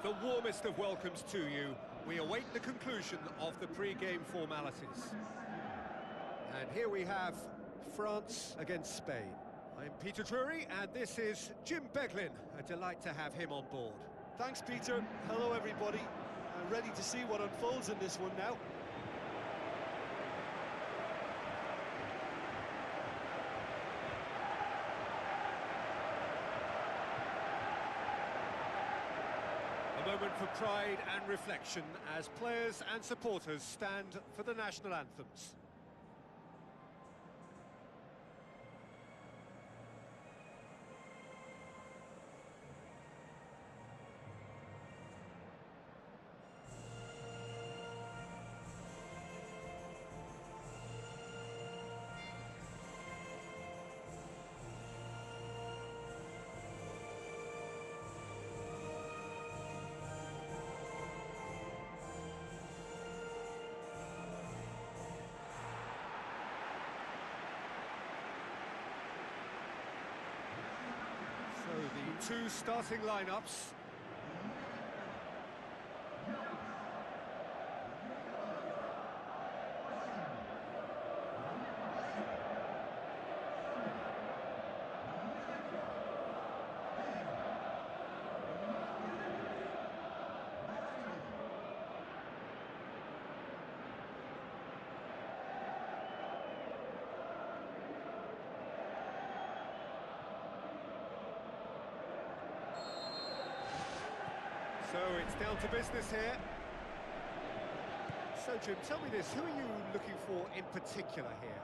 The warmest of welcomes to you. We await the conclusion of the pre-game formalities. And here we have France against Spain. I'm Peter Drury, and this is Jim Beglin. A delight to have him on board. Thanks, Peter. Hello, everybody. I'm ready to see what unfolds in this one now. A moment for pride and reflection as players and supporters stand for the national anthems. So the two starting lineups. So it's down to business here. So Jim, tell me this, who are you looking for in particular here?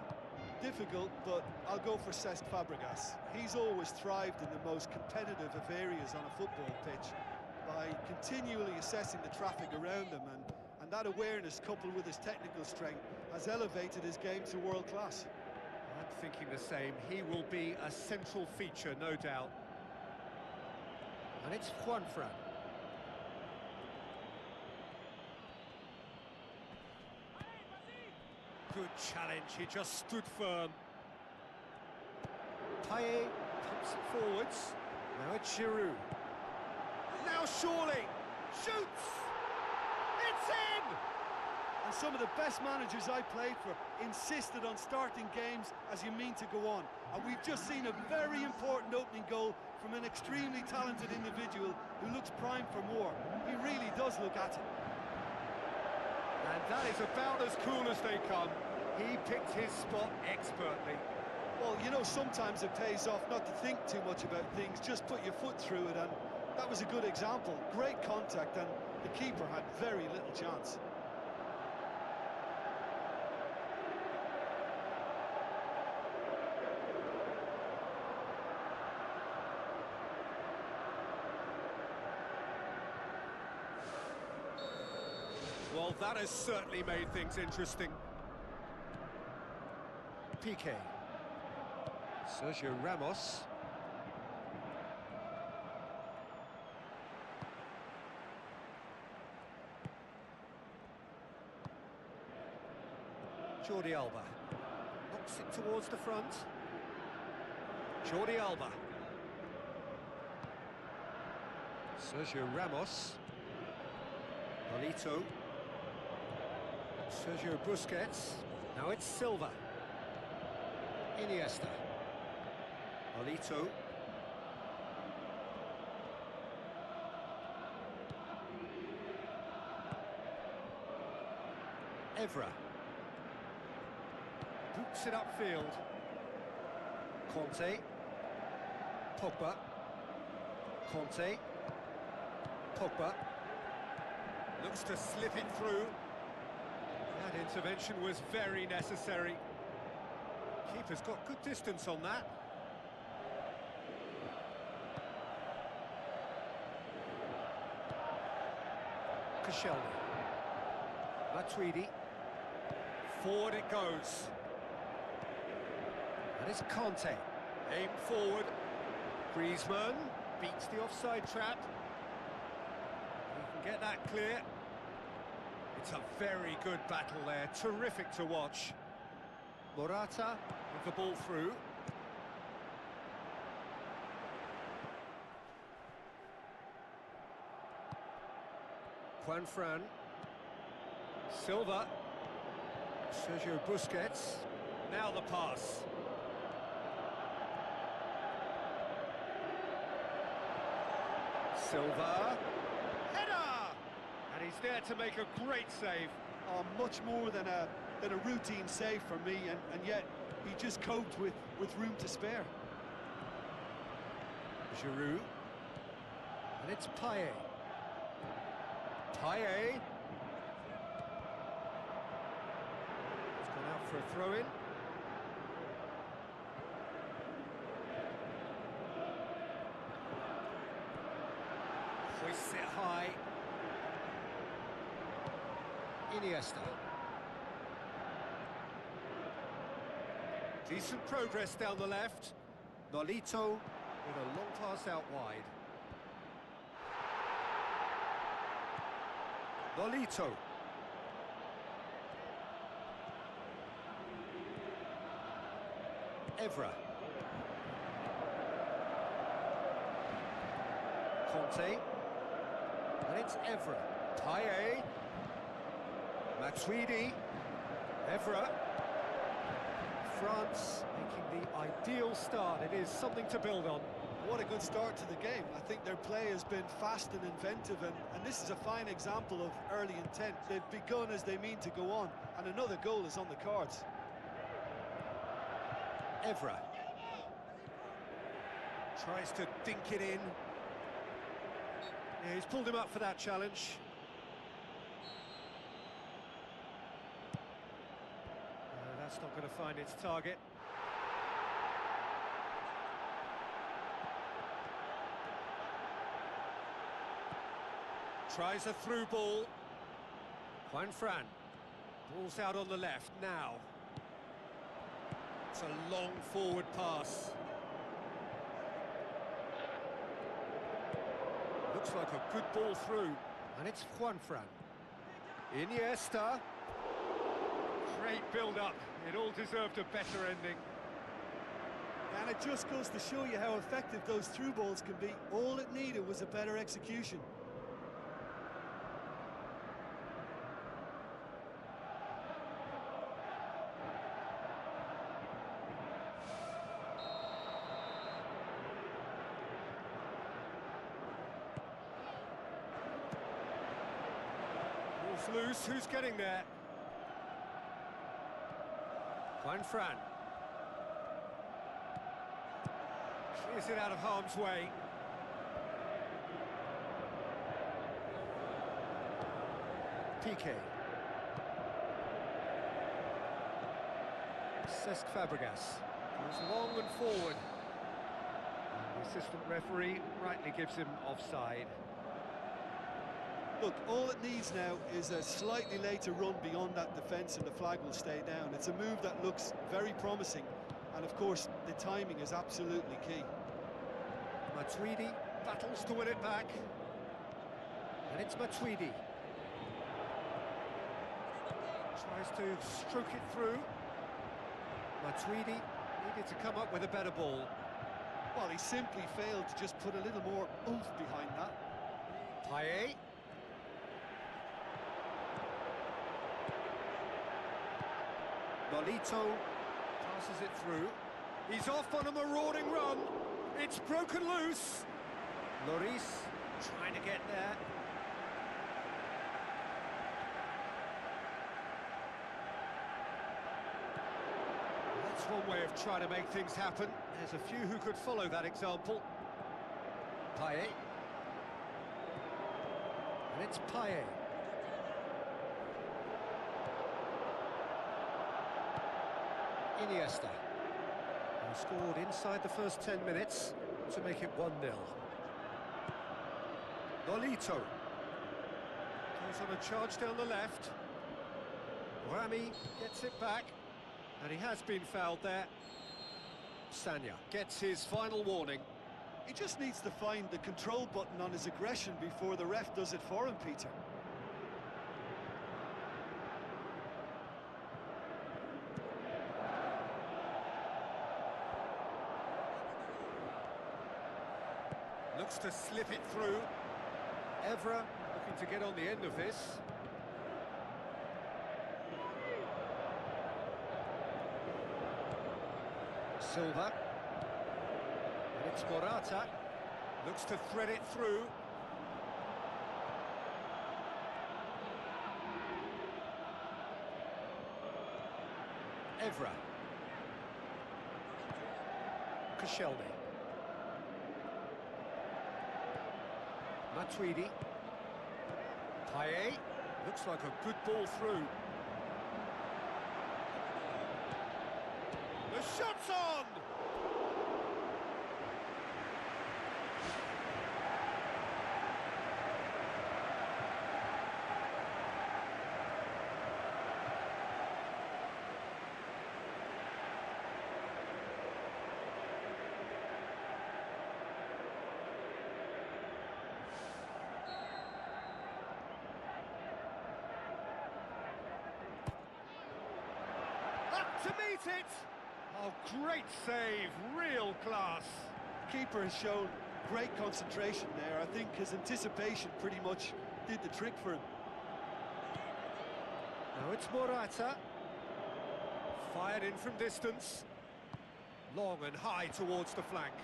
Difficult, but I'll go for Cesc Fabregas. He's always thrived in the most competitive of areas on a football pitch by continually assessing the traffic around him, and that awareness, coupled with his technical strength, has elevated his game to world class. I'm thinking the same. He will be a central feature, no doubt. And it's Juanfran. Good challenge, he just stood firm. Payet pumps it forwards. Now it's Giroud. Now surely! Shoots! It's in! And some of the best managers I played for insisted on starting games as you mean to go on. And we've just seen a very important opening goal from an extremely talented individual who looks primed for more. He really does look at it. And that is about as cool as they come. He picked his spot expertly. Well, you know, sometimes it pays off not to think too much about things, just put your foot through it, and that was a good example. Great contact, and the keeper had very little chance. Well, that has certainly made things interesting. Piqué. Sergio Ramos. Jordi Alba. Knocks it towards the front. Jordi Alba. Sergio Ramos. Nolito. Sergio Busquets. Now it's Silva. Iniesta. Nolito. Evra. Boots it upfield. Conte. Pogba. Conte. Pogba. Looks to slip it through. That intervention was very necessary. Keeper's got good distance on that. Koscielny. Matuidi. Forward it goes. And it's Conte. Aim forward. Griezmann beats the offside trap. He can get that clear. It's a very good battle there, terrific to watch. Morata with the ball through. Juan Fran. Silva. Sergio Busquets. Now the pass. Silva. Header! And he's there to make a great save. Oh, much more than a routine save for me, and yet he just coped with room to spare. Giroud. And it's Payet. Payet. It's gone out for a throw-in. Hoists it high. Iniesta. Decent progress down the left. Nolito with a long pass out wide. Nolito. Evra. Conte. And it's Evra. Payet. Matuidi. Evra. France making the ideal start. It is something to build on. What a good start to the game. I think their play has been fast and inventive, and this is a fine example of early intent. They've begun as they mean to go on, and another goal is on the cards. Evra. Tries to dink it in. Yeah, he's pulled him up for that challenge. That's not going to find its target. Tries a through ball. Juan Fran. Ball's out on the left now. It's a long forward pass. Looks like a good ball through. And it's Juan Fran. Iniesta. Great build-up. It all deserved a better ending. And it just goes to show you how effective those through balls can be. All it needed was a better execution. Ball's loose. Who's getting there? Juan Fran. Clears it out of harm's way. Piqué. Cesc Fabregas goes long and forward. And the assistant referee rightly gives him offside. Look, all it needs now is a slightly later run beyond that defence and the flag will stay down. It's a move that looks very promising, and of course the timing is absolutely key. Matuidi battles to win it back, and it's Matuidi. Tries to stroke it through. Matuidi needed to come up with a better ball. Well, he simply failed to just put a little more oomph behind that. Payet. Nolito passes it through. He's off on a marauding run. It's broken loose. Lloris trying to get there. That's one way of trying to make things happen. There's a few who could follow that example. Payet. And it's Payet. Iniesta, who scored inside the first 10 minutes to make it 1-0. Nolito goes on a charge down the left. Rami gets it back, and he has been fouled there. Sagna gets his final warning. He just needs to find the control button on his aggression before the ref does it for him, Peter. Looks to slip it through. Evra looking to get on the end of this. Silva. And it's Morata. Looks to thread it through. Evra. Koscielny. Matuidi. Payet. Looks like a good ball through. The shot's on! Up to meet it! Oh, great save, real class. Keeper has shown great concentration there. I think his anticipation pretty much did the trick for him. Now it's Morata. Fired in from distance. Long and high towards the flank.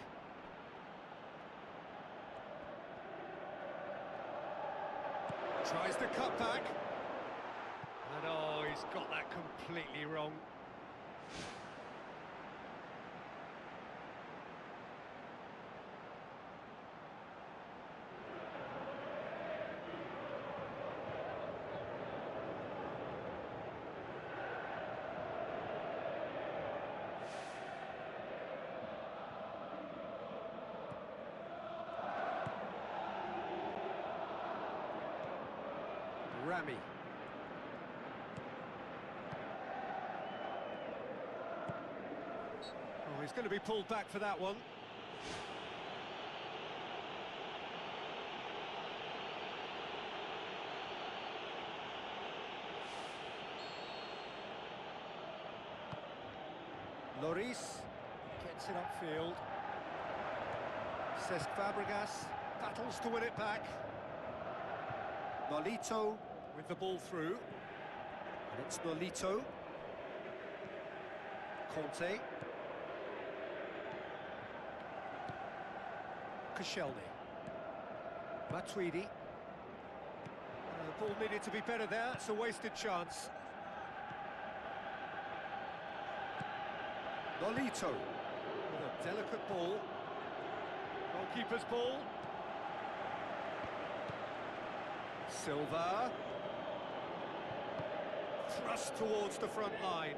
Tries to cut back. And oh, he's got that completely wrong. Rami. Oh, he's going to be pulled back for that one. Lloris gets it upfield. Cesc Fabregas battles to win it back. Nolito with the ball through, and it's Nolito. Conte. Koscielny. Matuidi. The ball needed to be better there, it's a wasted chance. Nolito with a delicate ball. Goalkeeper's ball. Silva. Thrust towards the front line.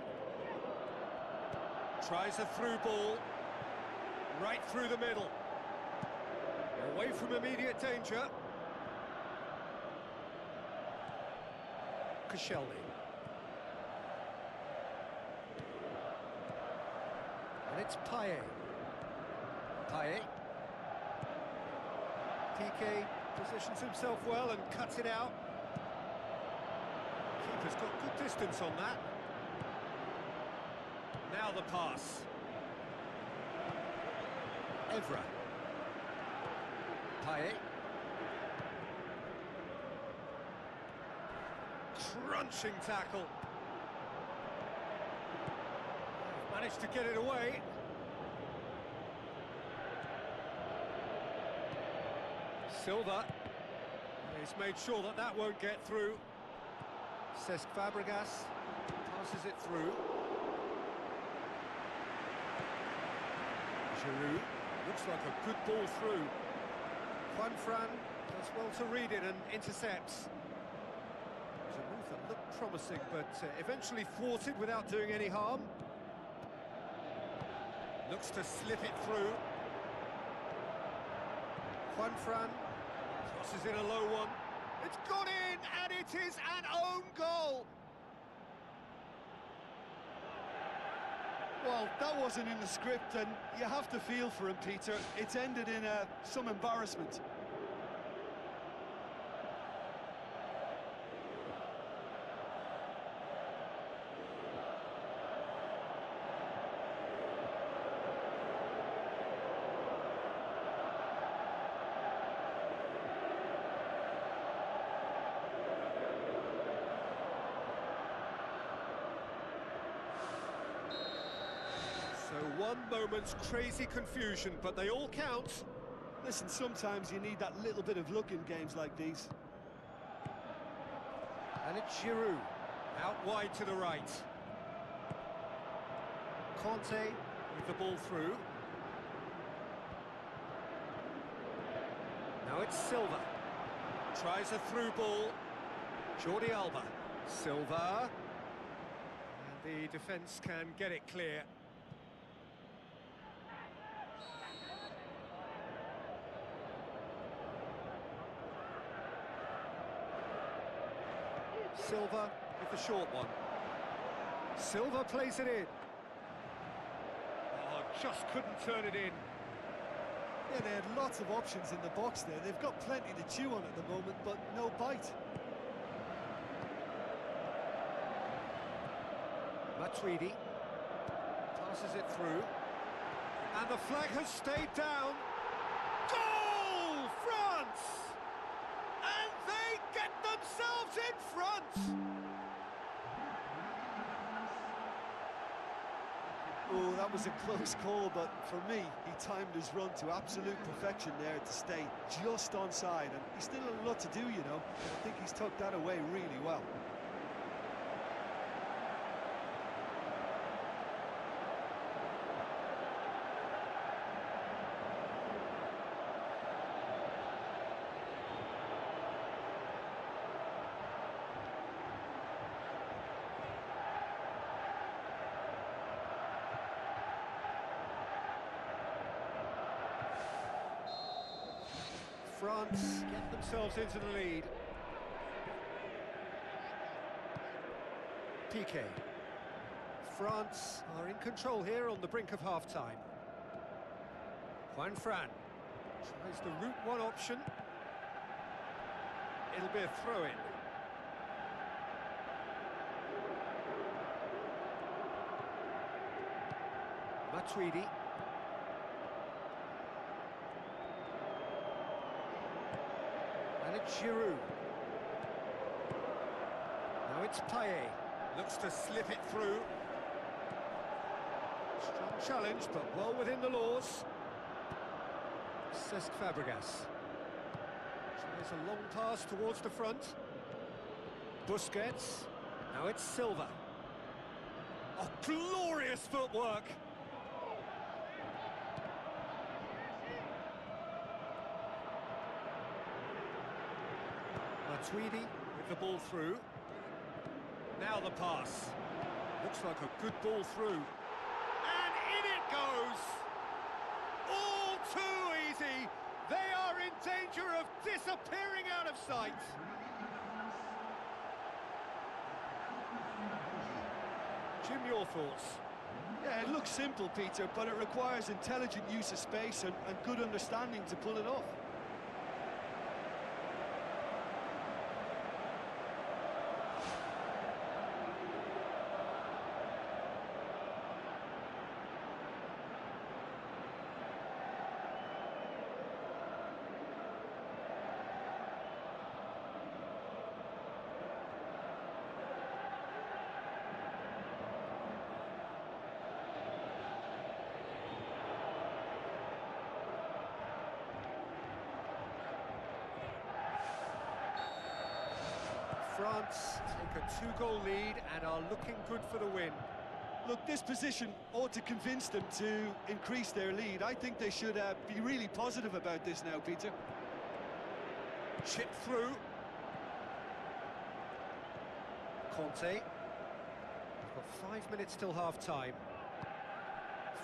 Tries a through ball. Right through the middle. Away from immediate danger. Koscielny. And it's Payet. Payet. Piqué positions himself well and cuts it out. Keeper's got good distance on that. Now the pass. Evra. Payet. Crunching tackle. Managed to get it away. Silva. He's made sure that that won't get through. Cesc Fabregas passes it through. Giroud looks like a good ball through. Juanfran does well to read it and intercepts. It was a move that looked promising, but eventually thwarted without doing any harm. Looks to slip it through. Juanfran crosses in a low one. It's gone in, and it is an own goal. Well, that wasn't in the script, and you have to feel for him, Peter. It's ended in some embarrassment. one moment's crazy confusion, but they all count. Listen, sometimes you need that little bit of luck in games like these. And it's Giroud, out wide to the right. Conte with the ball through. Now it's Silva. Tries a through ball. Jordi Alba. Silva. And the defence can get it clear. Silva with the short one. Silva plays it in. Oh, just couldn't turn it in. Yeah, they had lots of options in the box there. They've got plenty to chew on at the moment, but no bite. Matuidi passes it through. And the flag has stayed down. Goal, France! And they get themselves in front! Oh, that was a close call, but for me, he timed his run to absolute perfection there to stay just onside, and he's still a lot to do, you know. I think he's tucked that away really well. France get themselves into the lead. Piqué. France are in control here on the brink of half-time. Juan Fran tries the route one option. It'll be a throw-in. Matuidi. And it's Giroud. Now it's Payet. Looks to slip it through. Strong challenge, but well within the laws. Cesc Fabregas. Tries a long pass towards the front. Busquets. Now it's Silva. Oh, glorious footwork! Matuidi with the ball through. Now the pass. Looks like a good ball through. And in it goes! All too easy! They are in danger of disappearing out of sight! Jim, your thoughts? Yeah, it looks simple, Peter, but it requires intelligent use of space and good understanding to pull it off. France take a two-goal lead and are looking good for the win. Look, this position ought to convince them to increase their lead. I think they should be really positive about this now, Peter. Chip through. Conte. We've got 5 minutes till half-time.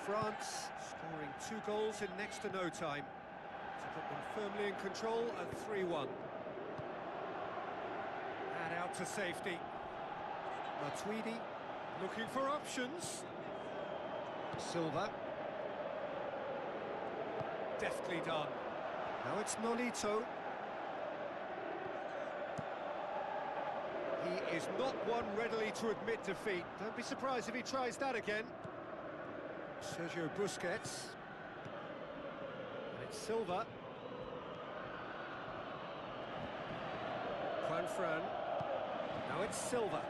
France scoring 2 goals in next to no time to put them firmly in control at 3-1. And out to safety. Matuidi looking for options. Silva. Deftly done. Now it's Nolito. He is not one readily to admit defeat. Don't be surprised if he tries that again. Sergio Busquets. And it's Silva. Juan Fran. Now it's Silva.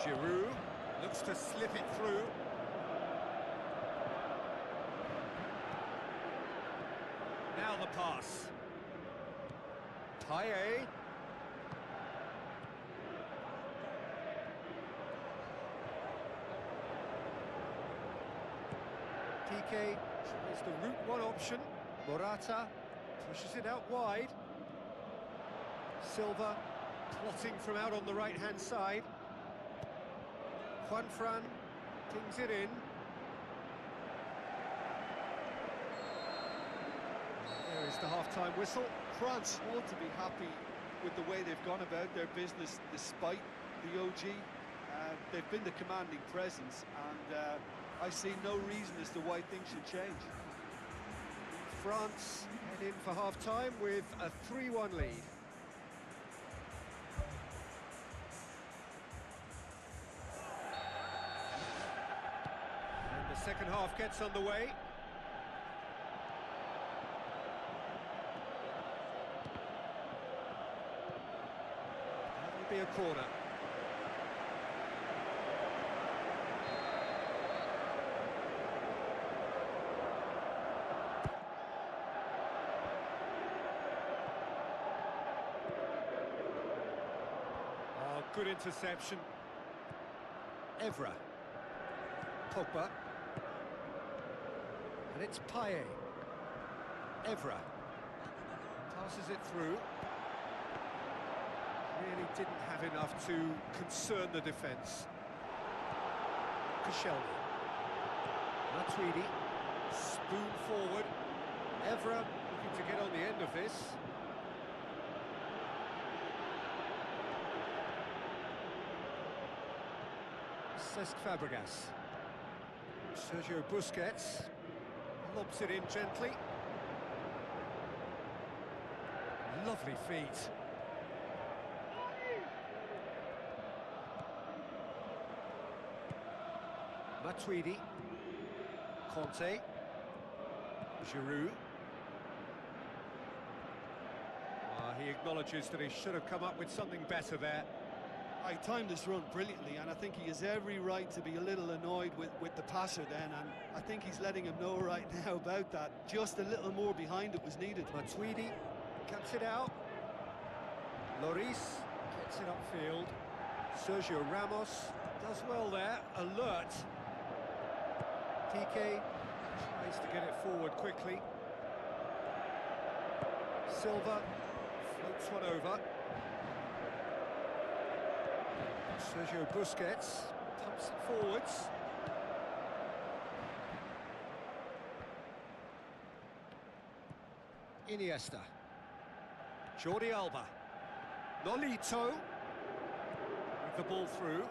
Giroud looks to slip it through. Now the pass. Payet. Piqué is the route one option. Morata pushes it out wide. Silva plotting from out on the right-hand side. Juanfran pings it in. There is the half-time whistle. France ought to be happy with the way they've gone about their business despite the OG. They've been the commanding presence, and I see no reason as to why things should change. France head in for half-time with a 3-1 lead. And the second half gets underway. That'll be a corner. Good interception. Evra. Pogba. And it's Payet. Evra. Passes it through. Really didn't have enough to concern the defence. Koscielny. Matuidi. Spoon forward. Evra looking to get on the end of this. Cesc Fabregas. Sergio Busquets lobs it in gently. Lovely feet. Matuidi. Conte. Giroud. He acknowledges that he should have come up with something better there. I timed this run brilliantly, and I think he has every right to be a little annoyed with the passer then, and I think he's letting him know right now about that. Just a little more behind it was needed. Matuidi cuts it out. Lloris gets it upfield. Sergio Ramos does well there, alert. Piqué tries to get it forward quickly. Silva floats one over. Sergio Busquets pumps it forwards. Iniesta. Jordi Alba. Nolito with the ball through.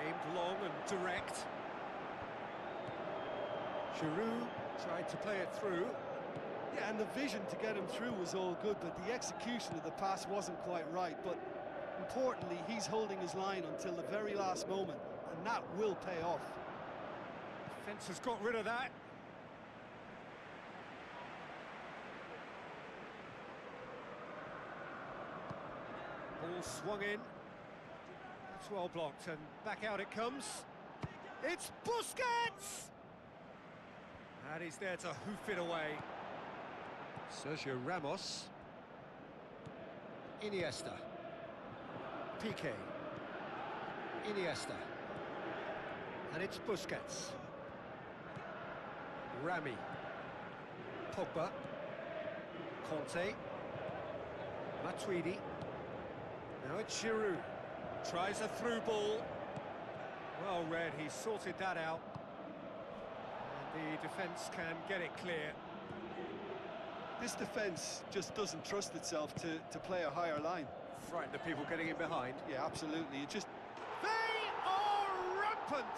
Aimed long and direct. Giroud tried to play it through. Yeah, and the vision to get him through was all good, but the execution of the pass wasn't quite right. But importantly, he's holding his line until the very last moment, and that will pay off. Defence has got rid of that. Ball swung in. That's well blocked, and back out it comes. It's Busquets! And he's there to hoof it away. Sergio Ramos. Iniesta. Piqué. Iniesta. And it's Busquets. Rami. Pogba. Conte. Matuidi. Now it's Giroud. Tries a through ball. Well read, he sorted that out. And the defence can get it clear. This defence just doesn't trust itself to play a higher line. Frighten the people getting in behind. Yeah, absolutely. It just... They are rampant!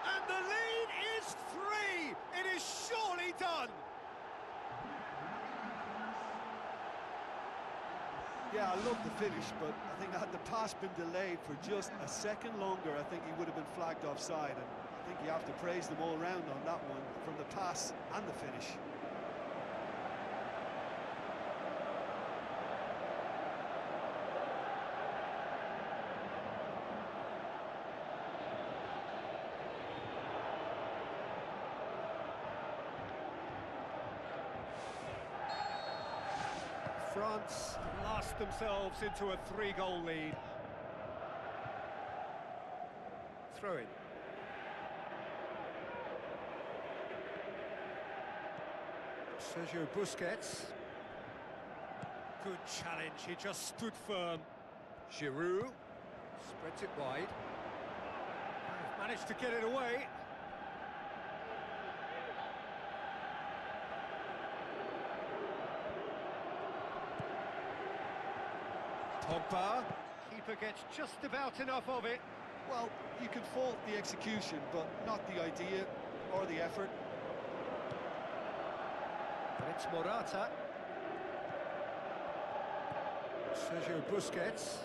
And the lead is 3! It is surely done! Yeah, I love the finish, but I think had the pass been delayed for just a second longer, I think he would have been flagged offside. And I think you have to praise them all round on that one, from the pass and the finish. France blast themselves into a 3-goal lead. Throw in. Sergio Busquets. Good challenge, he just stood firm. Giroud spreads it wide. Managed to get it away. Pogba. Keeper gets just about enough of it. Well, you can fault the execution, but not the idea or the effort. And it's Morata. Sergio Busquets.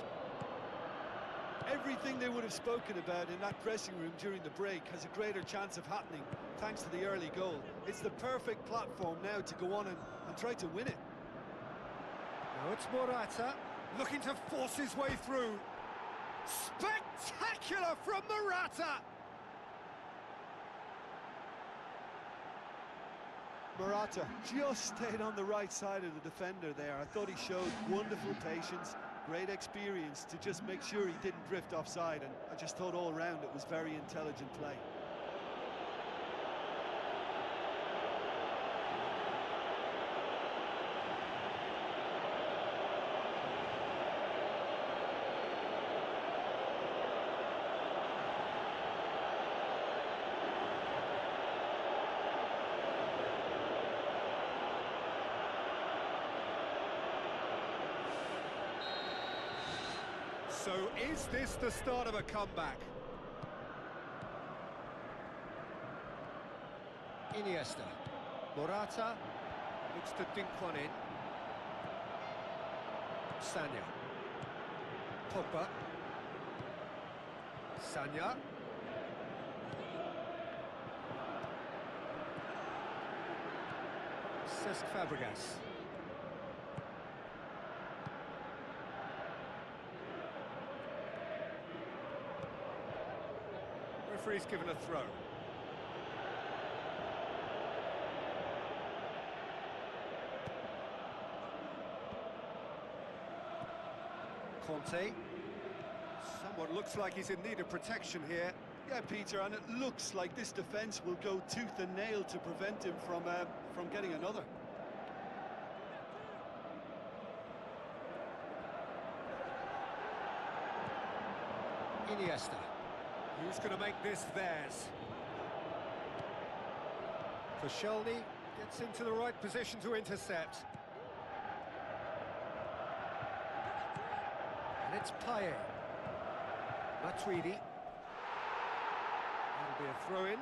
Everything they would have spoken about in that dressing room during the break has a greater chance of happening thanks to the early goal. It's the perfect platform now to go on and try to win it. Now it's Morata, looking to force his way through. Spectacular from Morata! Morata just stayed on the right side of the defender there. I thought he showed wonderful patience, great experience to just make sure he didn't drift offside, and I just thought all round it was very intelligent play. So is this the start of a comeback? Iniesta. Morata looks to dink one in. Sanya. Pogba. Sanya. Cesc Fabregas. Referee's given a throw. Conte. Someone looks like he's in need of protection here. Yeah, Peter, and it looks like this defence will go tooth and nail to prevent him from getting another. Iniesta. Who's going to make this theirs? Koscielny gets into the right position to intercept. And it's Payet. Matuidi. That'll be a throw-in.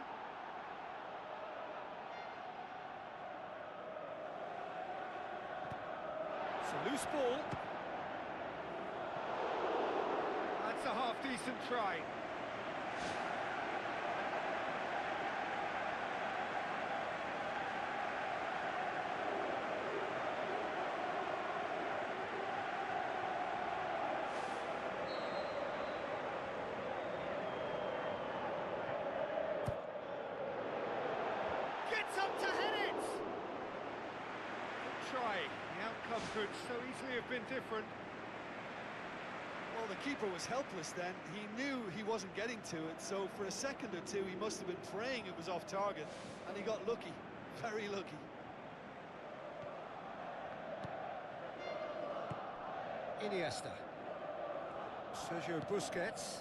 It's a loose ball. That's a half-decent try. Up to head it! Good try. The outcome could so easily have been different. Well, the keeper was helpless then. He knew he wasn't getting to it, so for a second or two he must have been praying it was off target, and he got lucky. Very lucky. Iniesta. Sergio Busquets.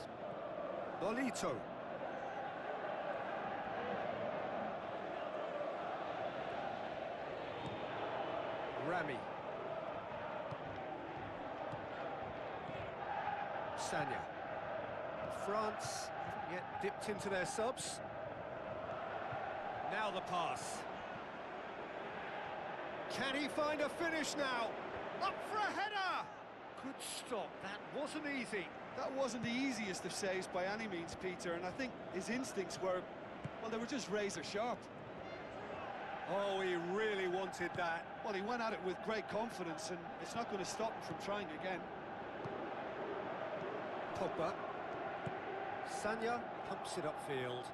Nolito. Rami. Sanya. France haven't yet dipped into their subs. Now the pass. Can he find a finish now? Up for a header! Good stop, that wasn't easy. That wasn't the easiest of saves by any means, Peter, and I think his instincts were, well, they were just razor sharp. Oh, he really wanted that. Well, he went at it with great confidence, and it's not going to stop him from trying again. Pogba. Sanya pumps it upfield.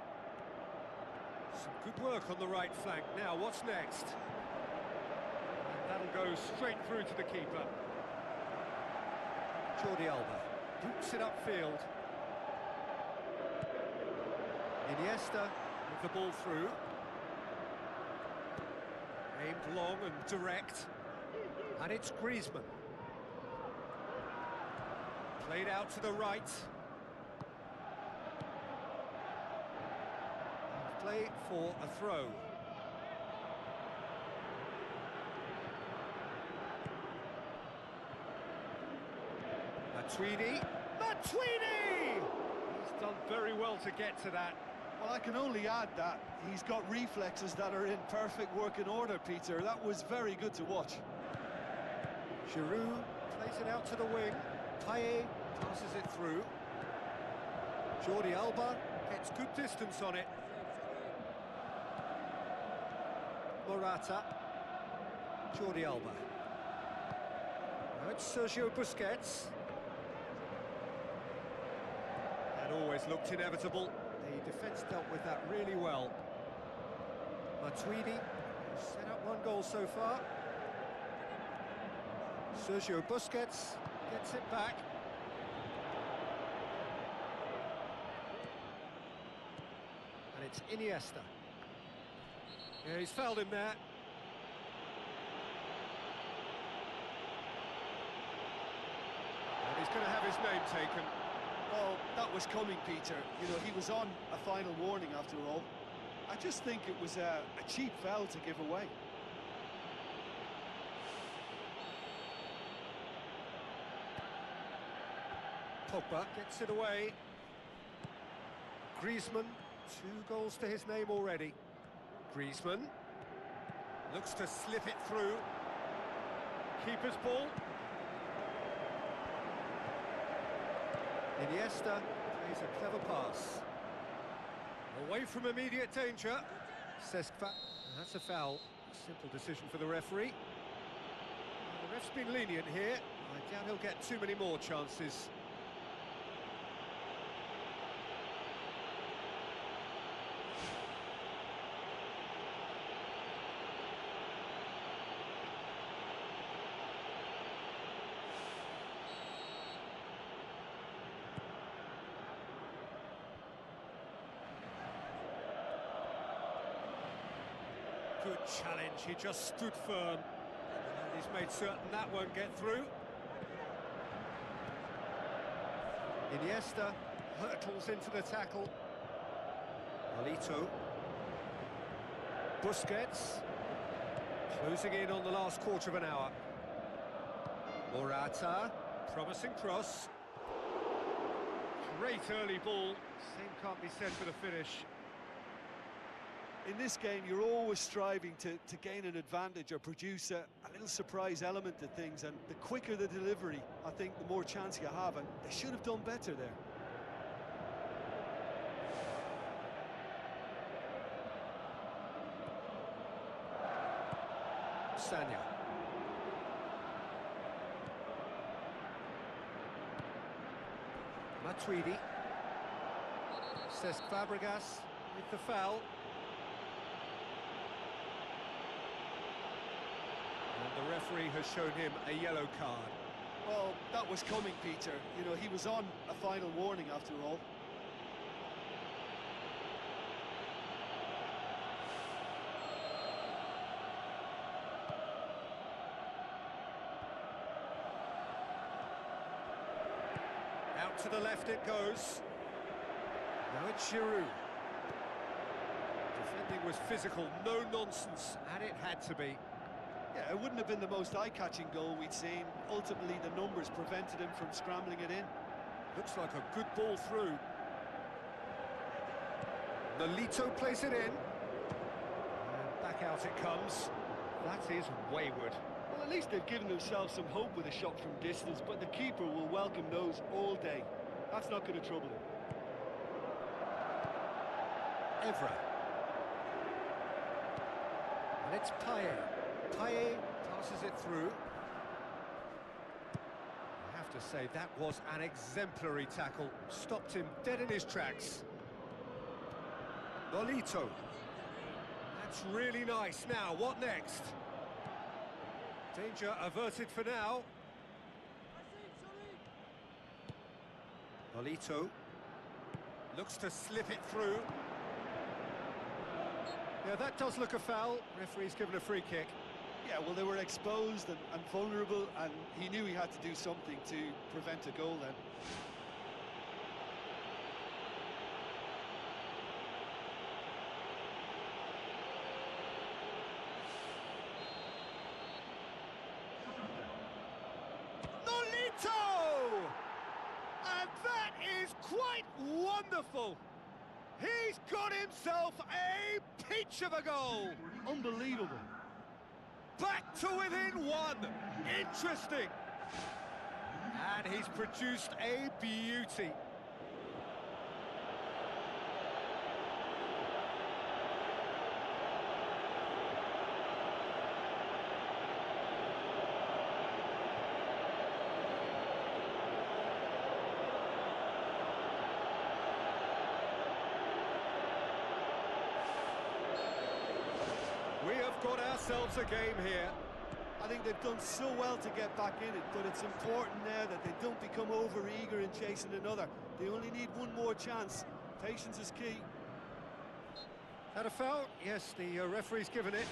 Some good work on the right flank. Now, what's next? And That'll go straight through to the keeper. Jordi Alba boots it upfield. Iniesta with the ball through. Aimed long and direct. And it's Griezmann. Played out to the right. Play for a throw. Matuidi. Matuidi! He's done very well to get to that. Well, I can only add that he's got reflexes that are in perfect working order, Peter. That was very good to watch. Giroud plays it out to the wing. Payet passes it through. Jordi Alba gets good distance on it. Morata. Jordi Alba. Now it's Sergio Busquets. That always looked inevitable. The defence dealt with that really well. Matuidi set up one goal so far. Sergio Busquets gets it back. And it's Iniesta. Yeah, he's fouled him there. And he's going to have his name taken. Well, that was coming, Peter. You know, he was on a final warning after all. I just think it was a cheap foul to give away. Pogba gets it away. Griezmann, 2 goals to his name already. Griezmann looks to slip it through. Keeper's ball. Iniesta plays a clever pass. Away from immediate danger. Cesc Fabregas. That's a foul. Simple decision for the referee. The ref's been lenient here. I doubt he'll get too many more chances. Good challenge, he just stood firm. And he's made certain that won't get through. Iniesta hurtles into the tackle. Nolito. Busquets. Closing in on the last quarter of an hour. Morata. Promising cross. Great early ball. Same can't be said for the finish. In this game, you're always striving to gain an advantage or produce a little surprise element to things, and the quicker the delivery, I think, the more chance you have, and they should have done better there. Sanya. Matuidi. Cesc Fabregas with the foul. And the referee has shown him a yellow card. Well, that was coming, Peter. You know, he was on a final warning after all. Out to the left it goes. Now it's Giroud. Defending was physical, no nonsense, and it had to be. Yeah, it wouldn't have been the most eye-catching goal we'd seen. Ultimately, the numbers prevented him from scrambling it in. Looks like a good ball through. Nolito plays it in. And back out it comes. That is wayward. Well, at least they've given themselves some hope with a shot from distance, but the keeper will welcome those all day. That's not going to trouble him. Evra. And it's Payet. Payet passes it through. I have to say, that was an exemplary tackle. Stopped him dead in his tracks. Nolito. That's really nice. Now, what next? Danger averted for now. Nolito looks to slip it through. Yeah, that does look a foul. Referee's given a free kick. Yeah, well, they were exposed and vulnerable, and he knew he had to do something to prevent a goal then. Nolito! And that is quite wonderful. He's got himself a peach of a goal. Unbelievable. Back to within one. Interesting. And he's produced a beauty. We have got ourselves a game here. I think they've done so well to get back in it, but it's important now that they don't become over-eager in chasing another. They only need one more chance. Patience is key. Had a foul? Yes, the referee's given it.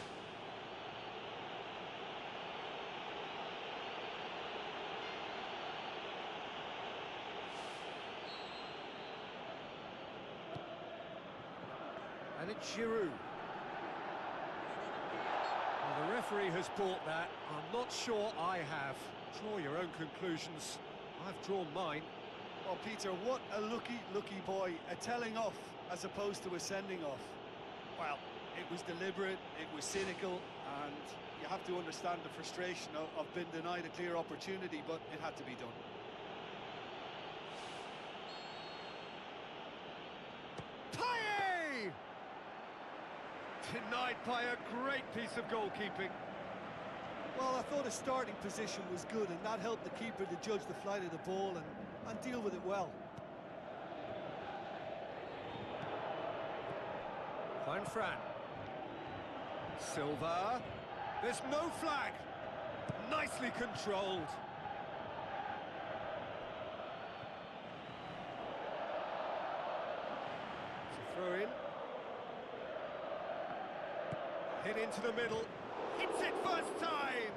And it's Giroud. Well, the referee has bought that. I'm not sure I have. Draw your own conclusions. I've drawn mine. Oh, Peter, what a lucky boy. A telling off as opposed to a sending off. Well, it was deliberate, it was cynical, and you have to understand the frustration of being denied a clear opportunity, but it had to be done. Payet! Denied by a great piece of goalkeeping. Well, I thought his starting position was good, and that helped the keeper to judge the flight of the ball and deal with it well. Juan Fran. Silva. There's no flag. Nicely controlled. It's a throw in. Hit into the middle. Hits it first time.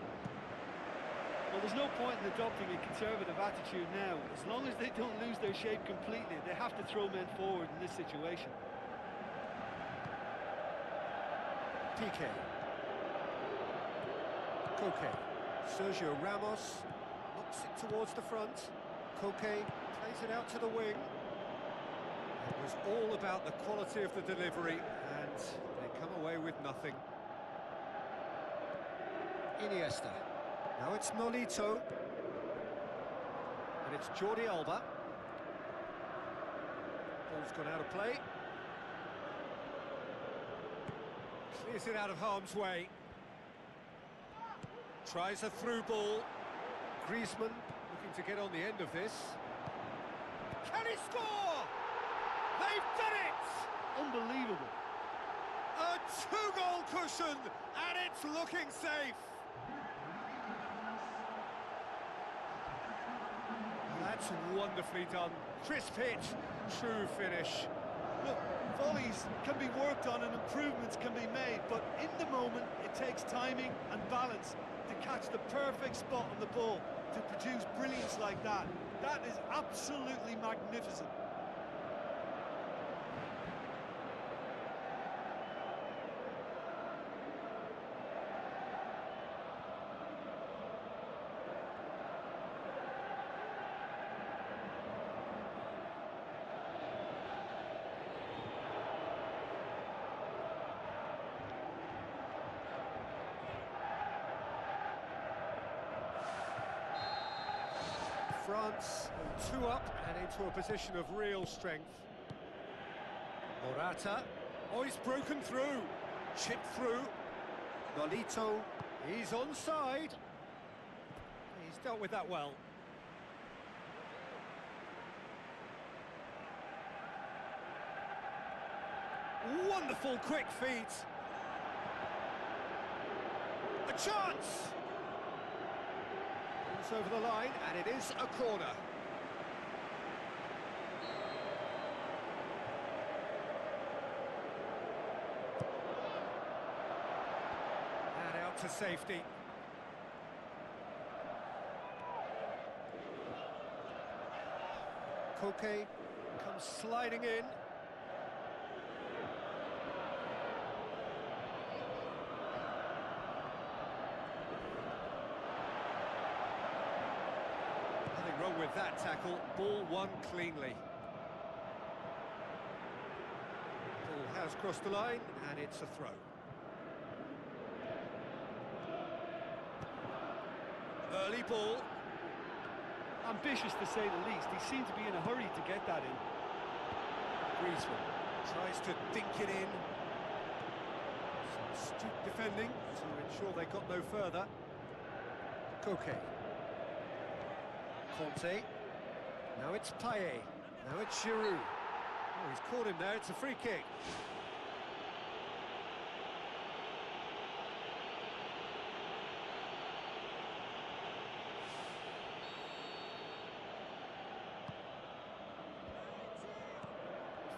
Well, there's no point in adopting a conservative attitude now. As long as they don't lose their shape completely, they have to throw men forward in this situation. Piqué. Koke. Sergio Ramos knocks it towards the front. Koke plays it out to the wing. It was all about the quality of the delivery, and they come away with nothing. Iniesta. Now it's Nolito. And it's Jordi Alba. Ball's gone out of play. Clears it out of harm's way. Tries a through ball. Griezmann looking to get on the end of this. Can he score? They've done it! Unbelievable. A two-goal cushion, and it's looking safe. That's wonderfully done. Crisp hit, true finish. Look, volleys can be worked on and improvements can be made, but in the moment it takes timing and balance to catch the perfect spot on the ball to produce brilliance like that. That is absolutely magnificent. France 2 up and into a position of real strength. Morata, oh, he's broken through, chipped through. Nolito, he's onside. He's dealt with that well. Wonderful quick feet. A chance! Gets over the line, and it is a corner. And out to safety. Koke comes sliding in. Nothing wrong with that tackle. Ball won cleanly. Ball has crossed the line, and it's a throw. Early ball. Ambitious to say the least. He seemed to be in a hurry to get that in. Griezmann tries to dink it in. Some astute defending to ensure they got no further. Koke. Conte. Now it's Payet. Now it's Giroud. Oh, he's caught him there. It's a free kick.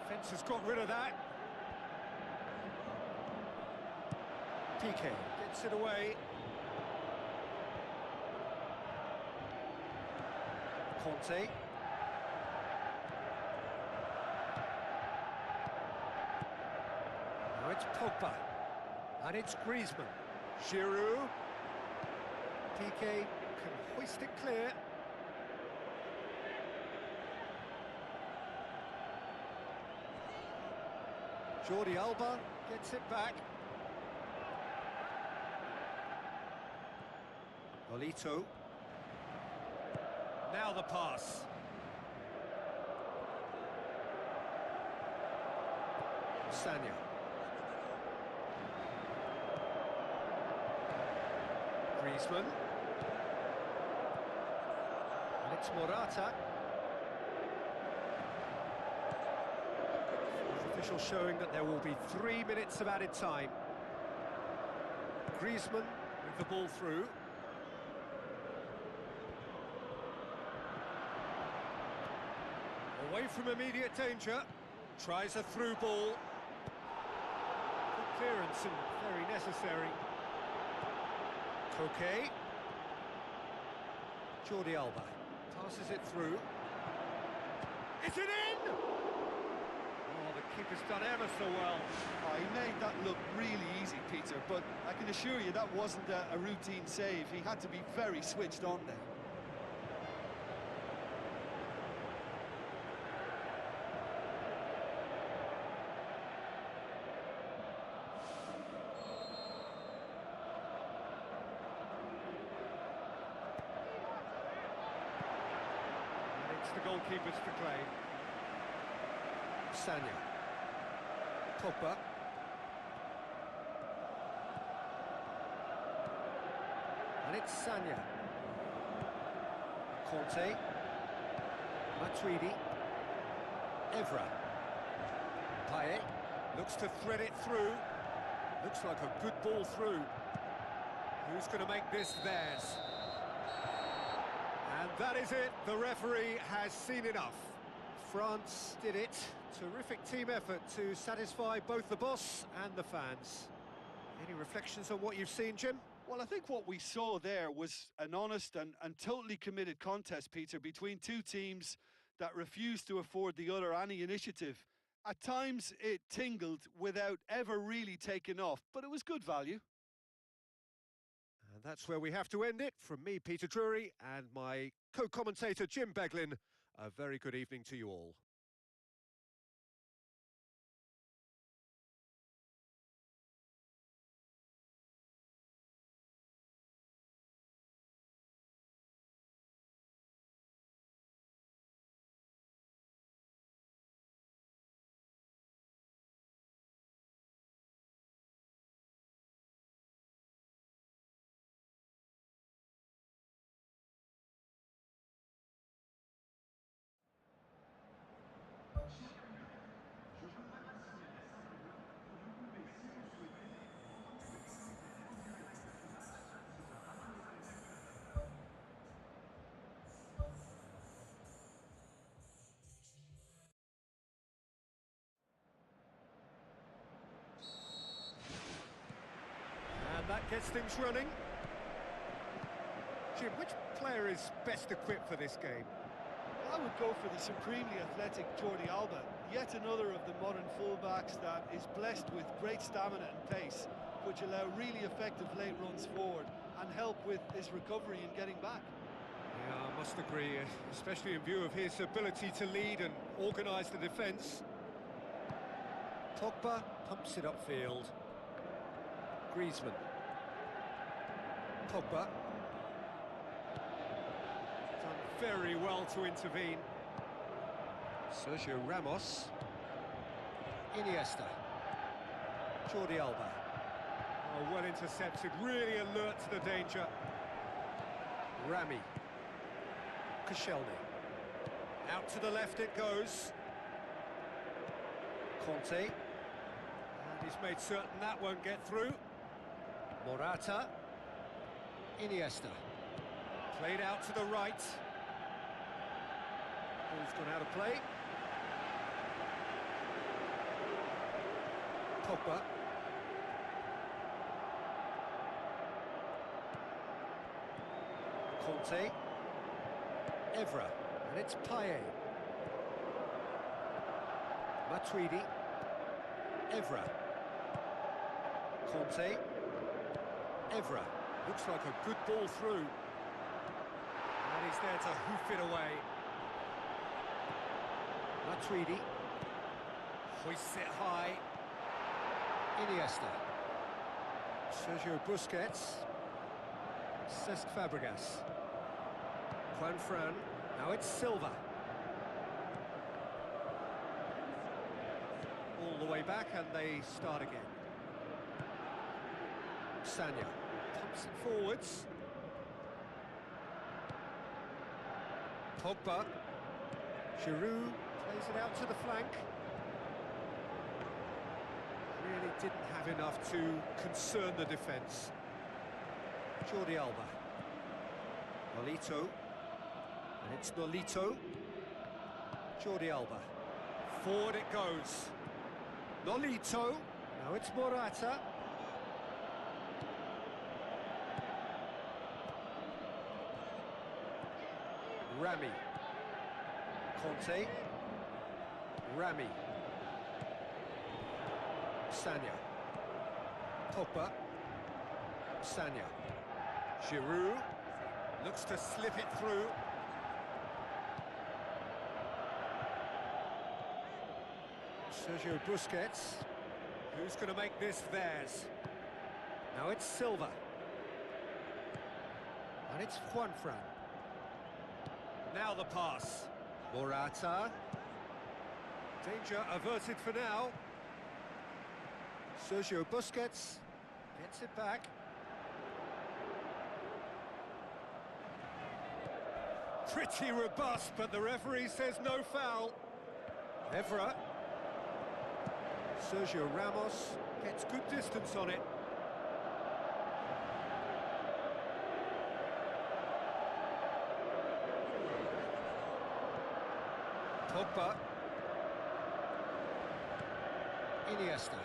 Defence has got rid of that. Piqué gets it away. Conte. Now it's Pogba. And it's Griezmann. Giroud. Piqué can hoist it clear. Jordi Alba gets it back. Nolito. Now the pass. Sanya. Griezmann. And it's Morata. Official showing that there will be 3 minutes of added time. Griezmann with the ball through. Away from immediate danger. Tries a through ball. Good clearance and very necessary. Koke. Jordi Alba passes it through. Is it in? Oh, the keeper's done ever so well. Oh, he made that look really easy, Peter, but I can assure you that wasn't a routine save. He had to be very switched on there. And it's the goalkeeper's to claim. Sanya. Pogba. And it's Sanya. Conte. Matuidi. Evra. Payet looks to thread it through. Looks like a good ball through. Who's going to make this theirs? And that is it. The referee has seen enough. France did it. Terrific team effort to satisfy both the boss and the fans. Any reflections on what you've seen, Jim? Well, I think what we saw there was an honest and totally committed contest, Peter, between two teams that refused to afford the other any initiative. At times, it tingled without ever really taking off, but it was good value. And that's where we have to end it. From me, Peter Drury, and my co-commentator, Jim Beglin, a very good evening to you all. gets things running. Jim, which player is best equipped for this game? I would go for the supremely athletic Jordi Alba, yet another of the modern fullbacks that is blessed with great stamina and pace, which allow really effective late runs forward and help with his recovery and getting back. Yeah, I must agree, especially in view of his ability to lead and organise the defence. Pogba pumps it upfield. Griezmann. Pogba. Done very well to intervene. Sergio Ramos. Iniesta. Jordi Alba. Oh, well intercepted, really alert to the danger. Rami. Koscielny. Out to the left it goes. Conte. And he's made certain that won't get through. Morata. Iniesta. Played out to the right. Ball's gone out of play. Pogba. Conte. Evra. And it's Payet. Matuidi. Evra. Conte. Evra. Looks like a good ball through. And he's there to hoof it away. Matuidi. Hoists it high. Iniesta. Sergio Busquets. Cesc Fabregas. Juan Fran. Now it's Silva. All the way back and they start again. Sagna pumps it forwards. Pogba. Giroud plays it out to the flank. Really didn't have enough to concern the defence. Jordi Alba. Nolito. And it's Nolito. Jordi Alba. Forward it goes. Nolito. Now it's Morata. Rami. Conte. Rami. Sagna. Pogba. Sagna. Giroud. Looks to slip it through. Sergio Busquets. Who's going to make this theirs? Now it's Silva. And it's Juan Fran. Now the pass. Morata. Danger averted for now. Sergio Busquets gets it back. Pretty robust, but the referee says no foul. Evra. Sergio Ramos gets good distance on it. Pogba. Iniesta.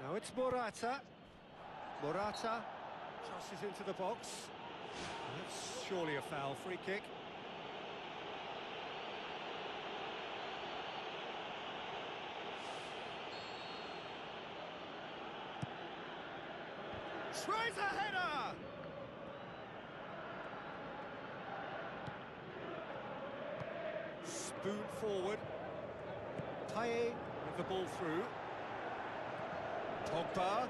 Now it's Morata. Morata crosses into the box. That's surely a foul, free kick. Tries a header! Spoon forward. Payet with the ball through. Pogba.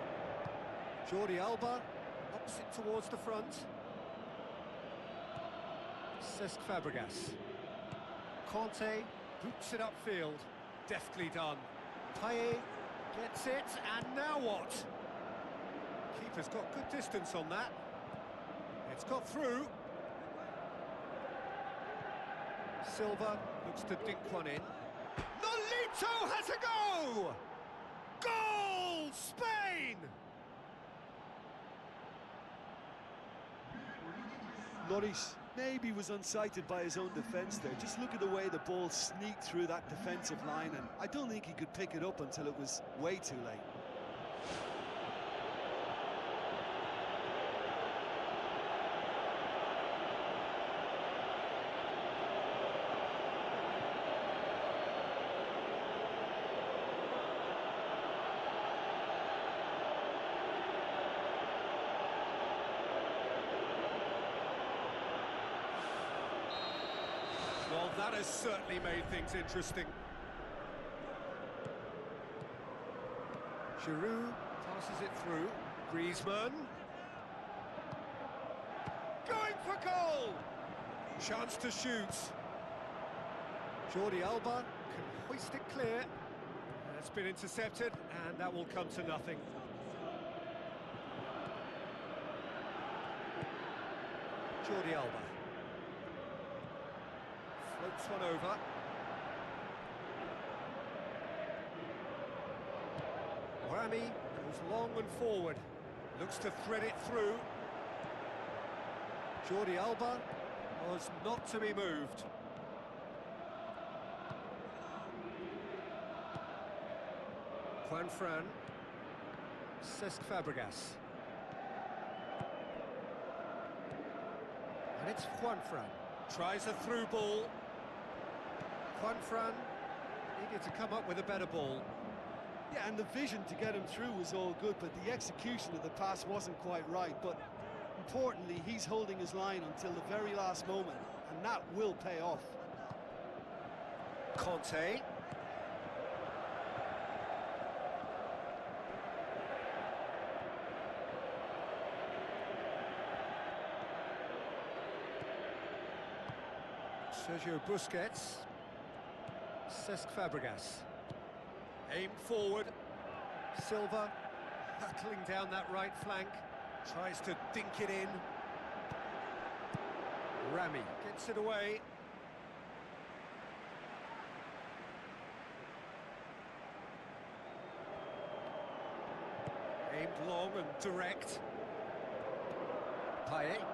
Jordi Alba ups it towards the front. Cesc Fabregas. Conte boots it upfield. Deftly done. Payet gets it, and now what? Keeper's got good distance on that. It's got through. Silva looks to dink one in. Nolito has a go! Goal! Spain! Lloris maybe was unsighted by his own defence there. Just look at the way the ball sneaked through that defensive line, and I don't think he could pick it up until it was way too late. Well, that has certainly made things interesting. Giroud passes it through. Griezmann. Going for goal! Chance to shoot. Jordi Alba can hoist it clear. It's been intercepted, and that will come to nothing. Jordi Alba. Floats one over. Rami goes long and forward. Looks to thread it through. Jordi Alba was not to be moved. Juanfran. Cesc Fabregas. And it's Juanfran. Tries a through ball. Juanfran needed to come up with a better ball. Yeah, and the vision to get him through was all good, but the execution of the pass wasn't quite right. But importantly, he's holding his line until the very last moment, and that will pay off. Conte. Sergio Busquets. Cesc Fabregas. Aim forward. Silva hurtling down that right flank. Tries to dink it in. Rami gets it away. Aimed long and direct. Payet.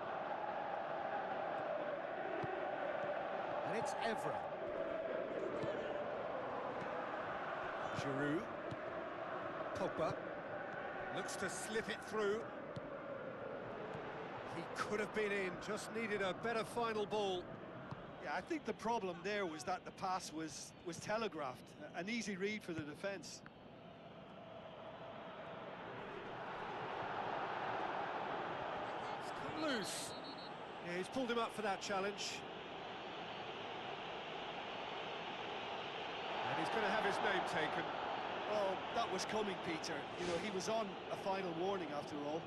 And it's Evra. Giroud. Pogba. Looks to slip it through. He could have been in, just needed a better final ball. Yeah, I think the problem there was that the pass was telegraphed. An easy read for the defence. It's come loose. Yeah, he's pulled him up for that challenge. And he's going to have his name taken. Well, that was coming, Peter. You know, he was on a final warning after all.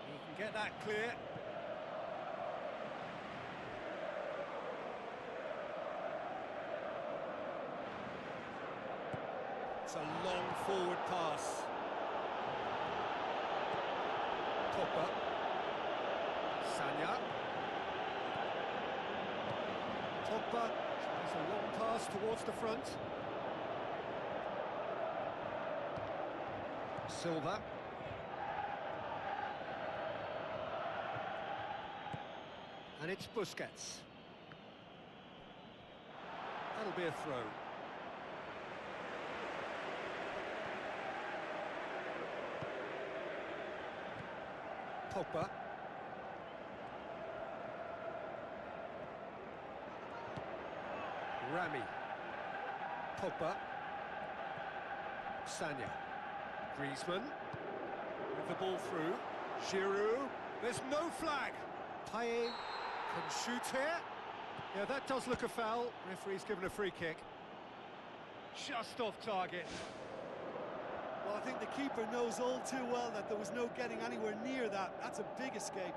He can get that clear. It's a long forward pass. Pogba. Sagna. Pogba tries a long pass towards the front. Silva. And it's Busquets. That'll be a throw. Pogba. Rami. Pogba. Sagna. Griezmann. With the ball through. Giroud. There's no flag. Payet can shoot here. Yeah, that does look a foul. Referee's given a free kick. Just off target. Well, I think the keeper knows all too well that there was no getting anywhere near that. That's a big escape.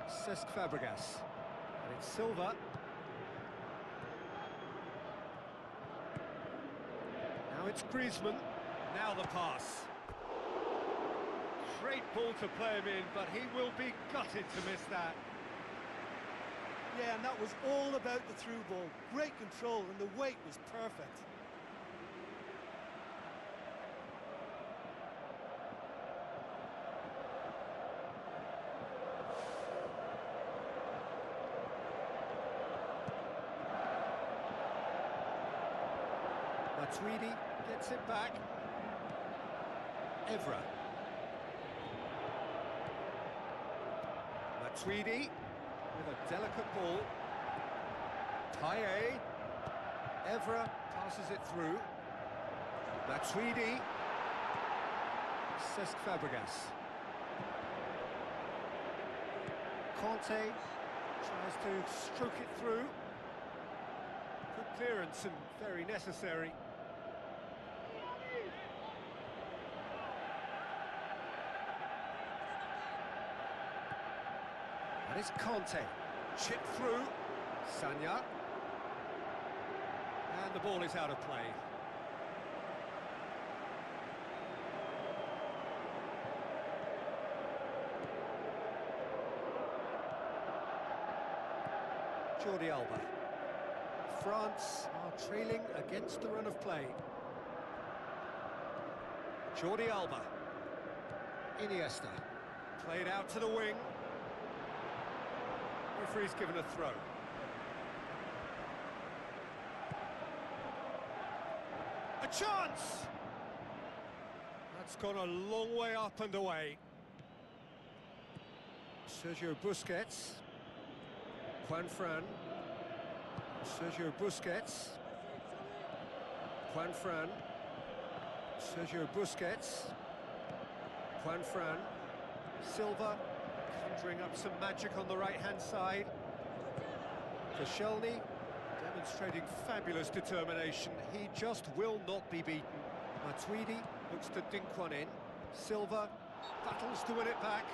Cesc Fabregas. And It's Silva. Now it's Griezmann. Now the pass. Great ball to play him in, but he will be gutted to miss that. Yeah, and that was all about the through ball. Great control, and the weight was perfect. Matuidi gets it back. Evra. Matuidi with a delicate ball. Payet. Evra passes it through. Matuidi. Cesc Fabregas. Conte tries to stroke it through. Good clearance and very necessary. And it's Conte. Chip through. Sagna. And the ball is out of play. Jordi Alba. France are trailing against the run of play. Jordi Alba. Iniesta. Played out to the wing. Referee's given a throw. A chance! That's gone a long way up and away. Sergio Busquets. Juanfran. Sergio Busquets. Juanfran. Sergio Busquets. Juanfran. Silva conjuring up some magic on the right-hand side. Koscielny demonstrating fabulous determination. He just will not be beaten. Matuidi looks to dink one in. Silva battles to win it back.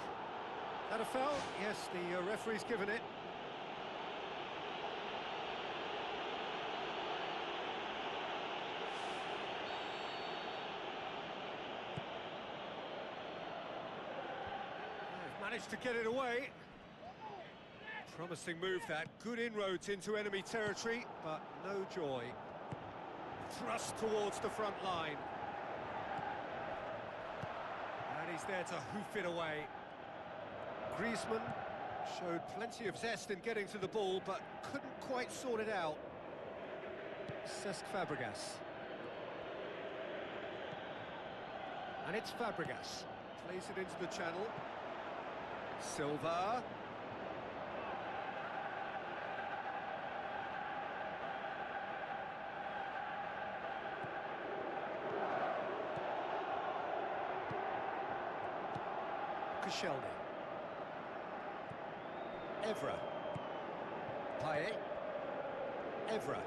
That a foul? Yes, the referee's given it. Managed to get it away. Promising move that. Good inroads into enemy territory, but no joy. Thrust towards the front line. And he's there to hoof it away. Griezmann showed plenty of zest in getting to the ball, but couldn't quite sort it out. Cesc Fabregas. And it's Fabregas. Plays it into the channel. Silva. Koscielny. Evra. Payet. Evra.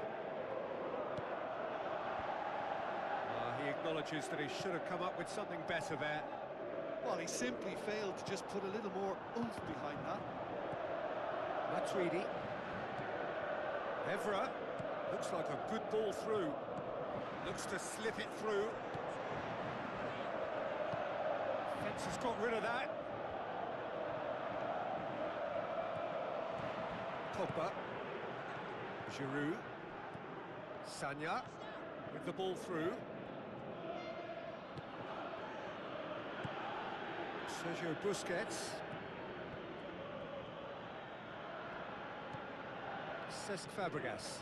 He acknowledges that he should have come up with something better there. Well, he simply failed to just put a little more oomph behind that. Matuidi. Evra. Looks like a good ball through. Looks to slip it through. Fence has got rid of that. Pogba. Giroud. Sagna with the ball through. Sergio Busquets. Cesc Fabregas.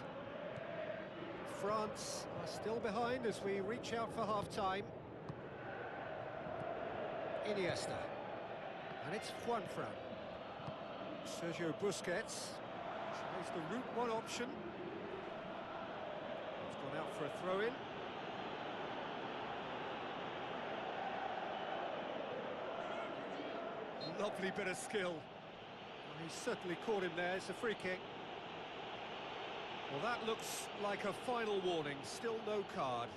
France are still behind as we reach out for half-time. Iniesta. And it's Juanfran. Sergio Busquets tries the route one option. It's gone out for a throw-in. Lovely bit of skill. He certainly caught him there. It's a free kick. Well, that looks like a final warning. Still no card.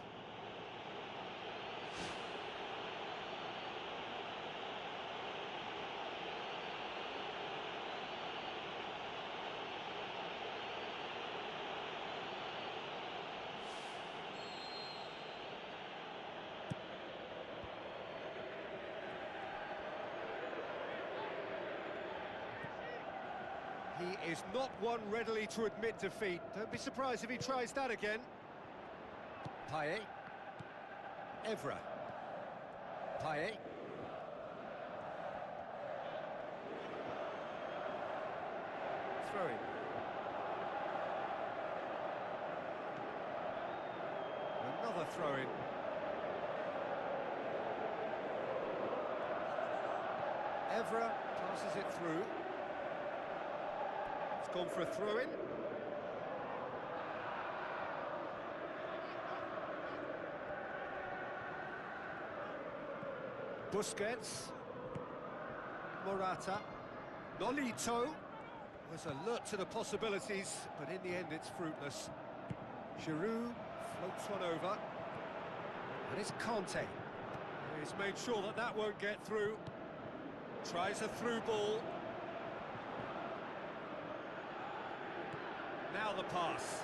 He is not one readily to admit defeat. Don't be surprised if he tries that again. Payet. Evra. Payet. Throw-in. Another throw-in. Evra passes it through. It's gone for a throw-in. Busquets. Morata. Nolito was alert to the possibilities, but in the end it's fruitless. Giroud floats one over. And it's Kanté. He's made sure that that won't get through. Tries a through ball. Now the pass.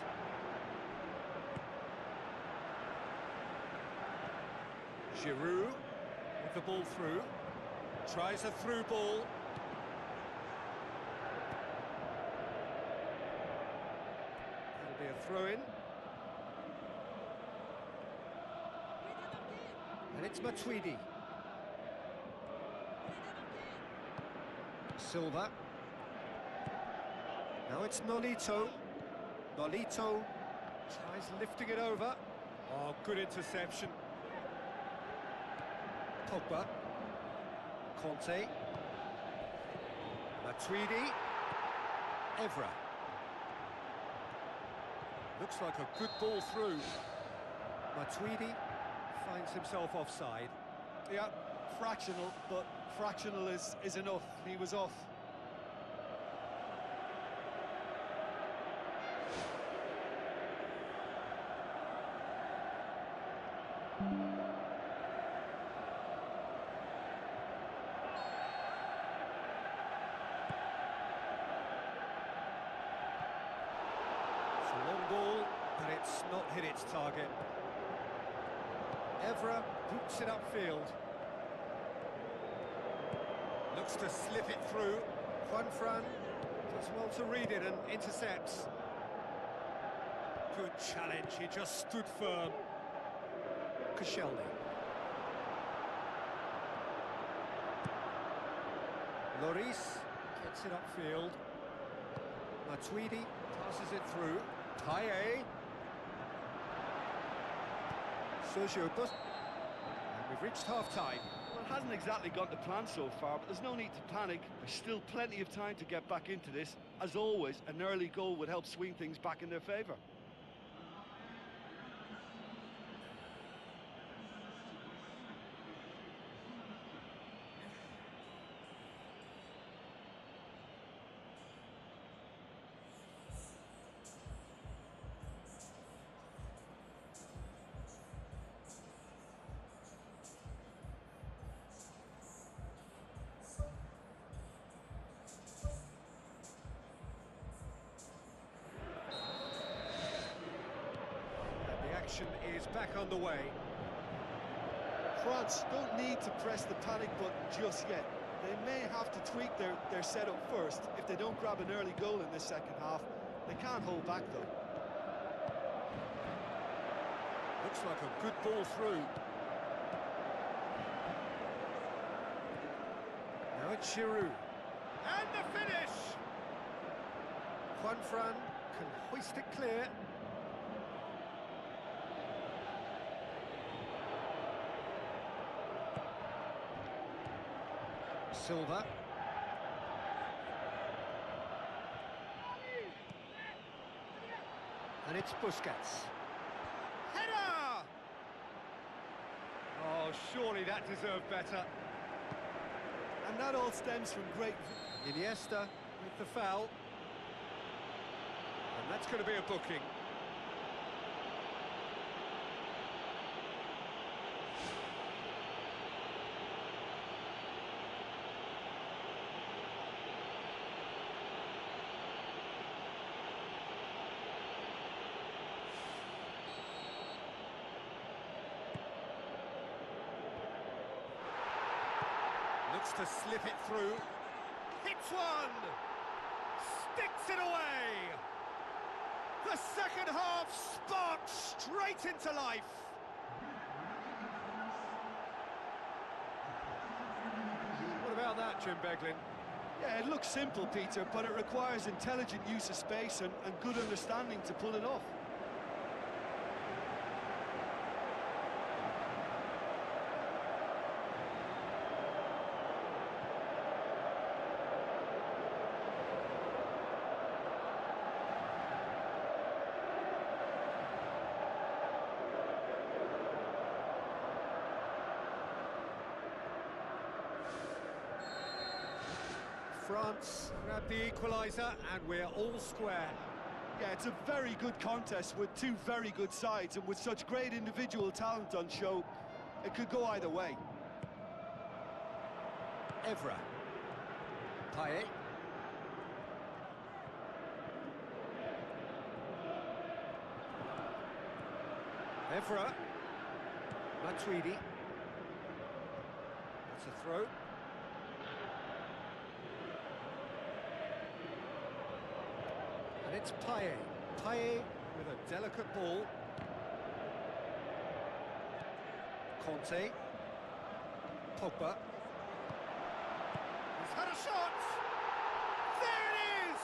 Giroud with the ball through. Tries a through ball. It'll be a throw-in. And it's Matuidi. Silva. Now it's Nolito. Nolito tries lifting it over. Oh, good interception. Pogba. Kanté. Matuidi. Evra. Looks like a good ball through. Matuidi finds himself offside. Yeah, fractional, but fractional is enough. He was off. It's a long ball, but it's not hit its target. Evra boots it upfield. Looks to slip it through. Juanfran does well to read it and intercepts. Good challenge, he just stood firm. Koscielny. Lloris gets it upfield. Matuidi passes it through. Payet. Sergio Busquets. And we've reached half-time. Well, it hasn't exactly gone to plan so far, but there's no need to panic. There's still plenty of time to get back into this. As always, an early goal would help swing things back in their favour. Is back underway. France don't need to press the panic button just yet. They may have to tweak their setup first. If they don't grab an early goal in this second half, they can't hold back though. Looks like a good ball through. Now it's Giroud. And the finish! Juanfran can hoist it clear. Silva. And it's Busquets. Header! Oh, surely that deserved better. And that all stems from great... Iniesta with the foul. And that's going to be a booking. Looks to slip it through. Hits one! sticks it away! The second half sparked straight into life. What about that, Jim Beglin? Yeah, it looks simple, Peter, but it requires intelligent use of space and good understanding to pull it off. France grab the equaliser, and we're all square. Yeah, it's a very good contest with two very good sides, and with such great individual talent on show, it could go either way. Evra. Payet. Evra. Matuidi. That's a throw. And it's Payet. Payet with a delicate ball. Conte. Pogba. He's had a shot! There it is!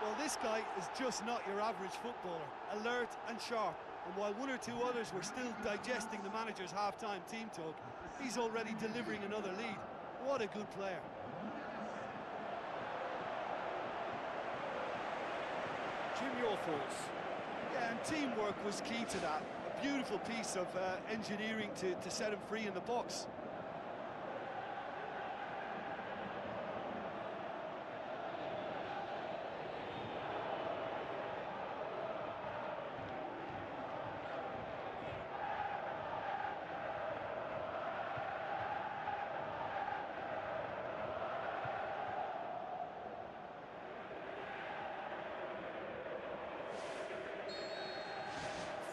Well, this guy is just not your average footballer. Alert and sharp. And while one or two others were still digesting the manager's half-time team talk, he's already delivering another lead. What a good player. Jim, your thoughts? Yeah, and teamwork was key to that. A beautiful piece of engineering to set him free in the box.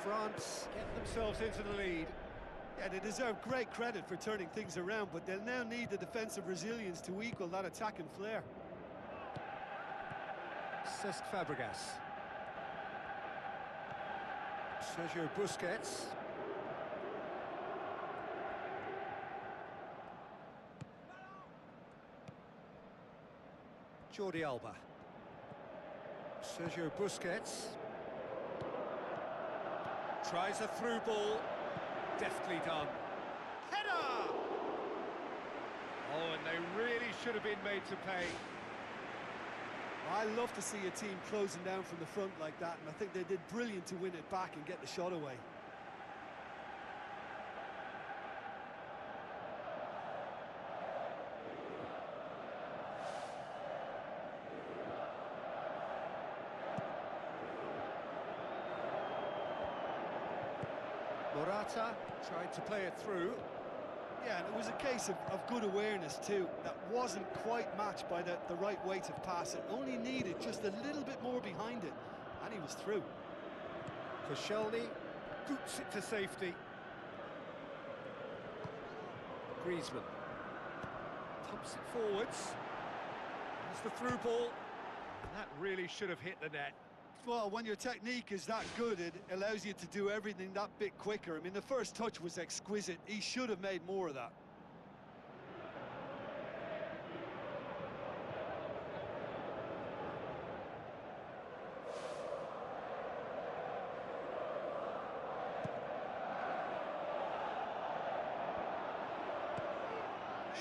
France get themselves into the lead. Yeah, they deserve great credit for turning things around, but they'll now need the defensive resilience to equal that attacking flair. Cesc Fabregas. Sergio Busquets. Jordi Alba. Sergio Busquets. Tries a through ball. Deftly done. Header! Oh, and they really should have been made to pay. I love to see a team closing down from the front like that, and I think they did brilliant to win it back and get the shot away. Morata tried to play it through. Yeah, and it was a case of good awareness too. That wasn't quite matched by the right weight of pass. It only needed just a little bit more behind it, and he was through. Koscielny boots it to safety. Griezmann pumps it forwards. There's the through ball. That really should have hit the net. Well, when your technique is that good, it allows you to do everything that bit quicker. I mean, the first touch was exquisite. He should have made more of that.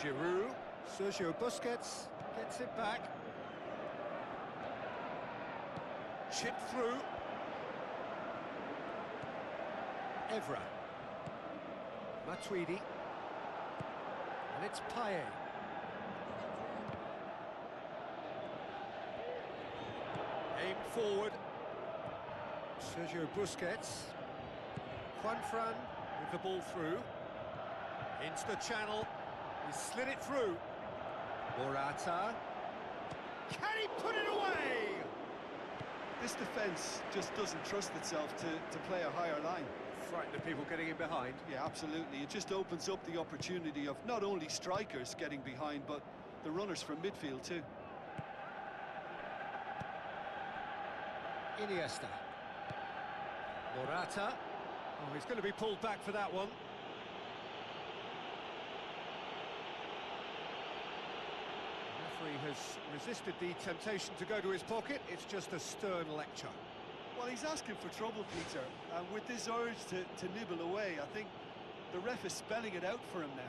Giroud, Sergio Busquets gets it back. Chip through. Evra. Matuidi. And it's Payet. Aim forward. Sergio Busquets. Juanfran with the ball through. Into the channel. He slid it through. Morata. Can he put it away? This defence just doesn't trust itself to play a higher line. Frighten the people getting in behind. Yeah, absolutely. It just opens up the opportunity of not only strikers getting behind, but the runners from midfield too. Iniesta. Morata. Oh, he's going to be pulled back for that one. The referee has resisted the temptation to go to his pocket. It's just a stern lecture. Well, he's asking for trouble, Peter, and with this urge to nibble away, I think the ref is spelling it out for him now.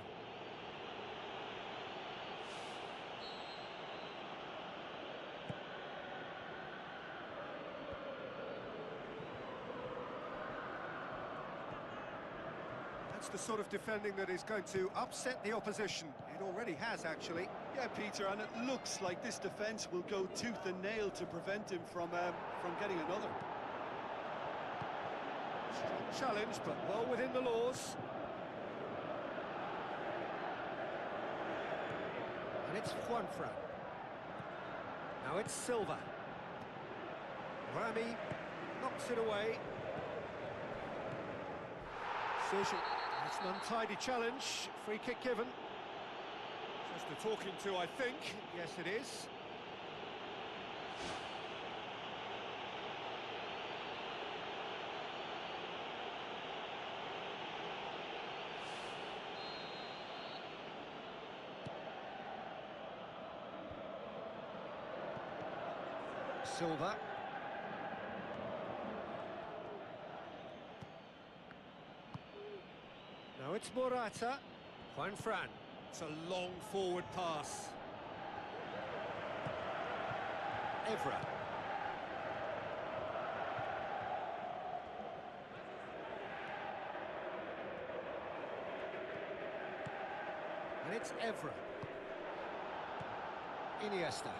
That's the sort of defending that is going to upset the opposition. It already has, actually. Yeah, Peter, and it looks like this defence will go tooth and nail to prevent him from getting another. Strong challenge, but well within the laws. And it's Juanfran. Now it's Silva. Rami knocks it away. Sergio, it's an untidy challenge. Free kick given. Just a talking to, I think. Yes, it is. Silva. Now it's Morata. Juanfran. It's a long forward pass. Evra. And it's Evra. Iniesta.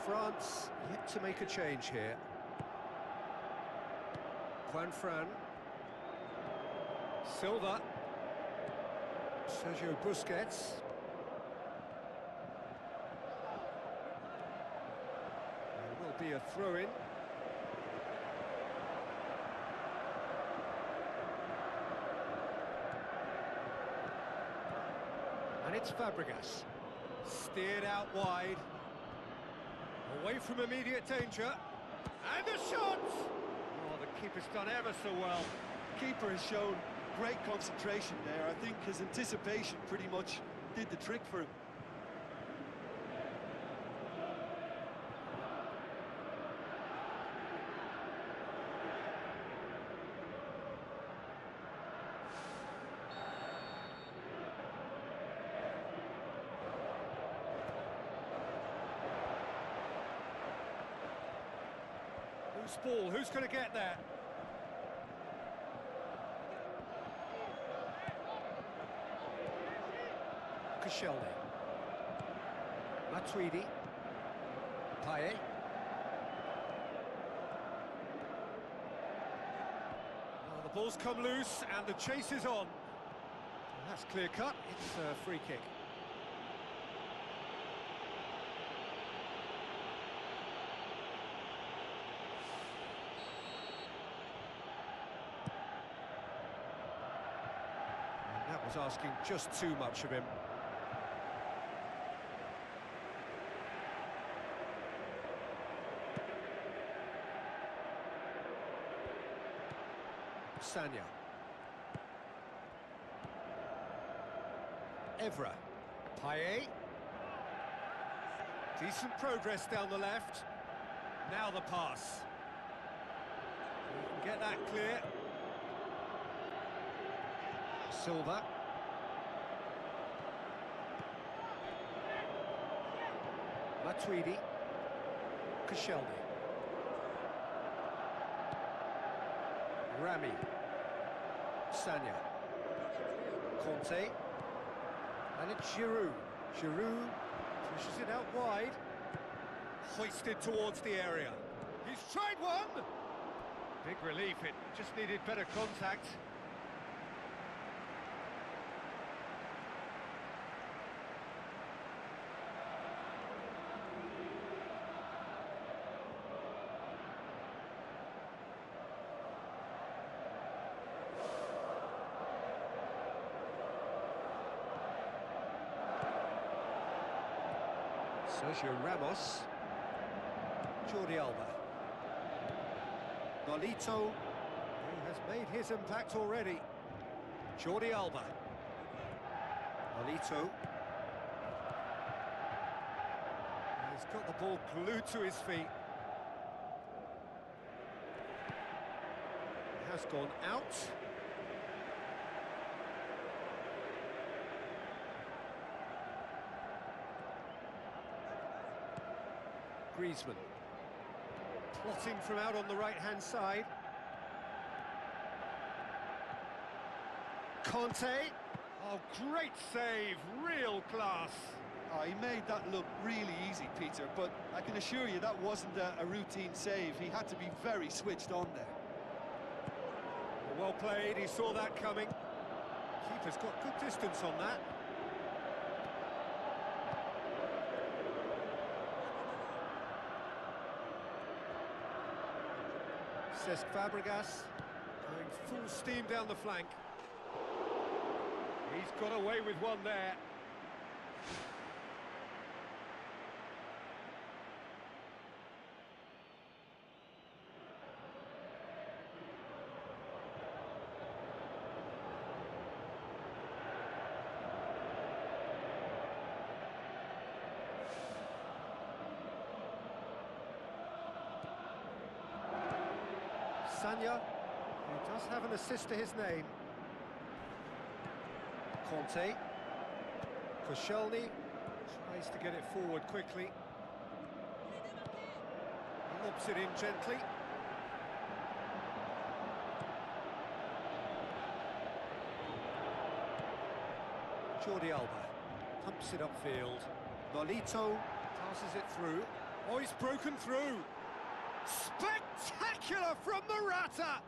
France yet to make a change here. Juanfran. Silva. Sergio Busquets. There will be a throw-in. And it's Fabregas. Steered out wide. Away from immediate danger. And a shot! Oh, the keeper's done ever so well. Keeper has shown great concentration there. I think his anticipation pretty much did the trick for him. Loose ball, who's going to get there? Koscielny. Matuidi. Payet. Oh, the ball's come loose and the chase is on. That's clear cut, it's a free kick. That was asking just too much of him. Sanya. Evra. Payet. Decent progress down the left. Now the pass. We can get that clear. Silva. Matuidi. Koscielny. Rami. Sanya. Conte. And it's Giroud. Giroud pushes it out wide. Hoisted towards the area. He's tried one! Big relief, it just needed better contact. Sergio Ramos. Jordi Alba. Nolito, who has made his impact already. Jordi Alba. Nolito. He's got the ball glued to his feet. It has gone out. Griezmann. Plotting from out on the right-hand side. Conte. Oh, great save, real class. Oh, he made that look really easy, Peter, but I can assure you that wasn't a routine save. He had to be very switched on there. Well played, he saw that coming. Keeper's got good distance on that. Cesc Fabregas going full steam down the flank. He's got away with one there. Sagna, who does have an assist to his name. Conte. Koscielny tries to get it forward quickly. Lobs it in gently. Jordi Alba pumps it upfield. Nolito passes it through. Oh, he's broken through. Spectacular from Morata!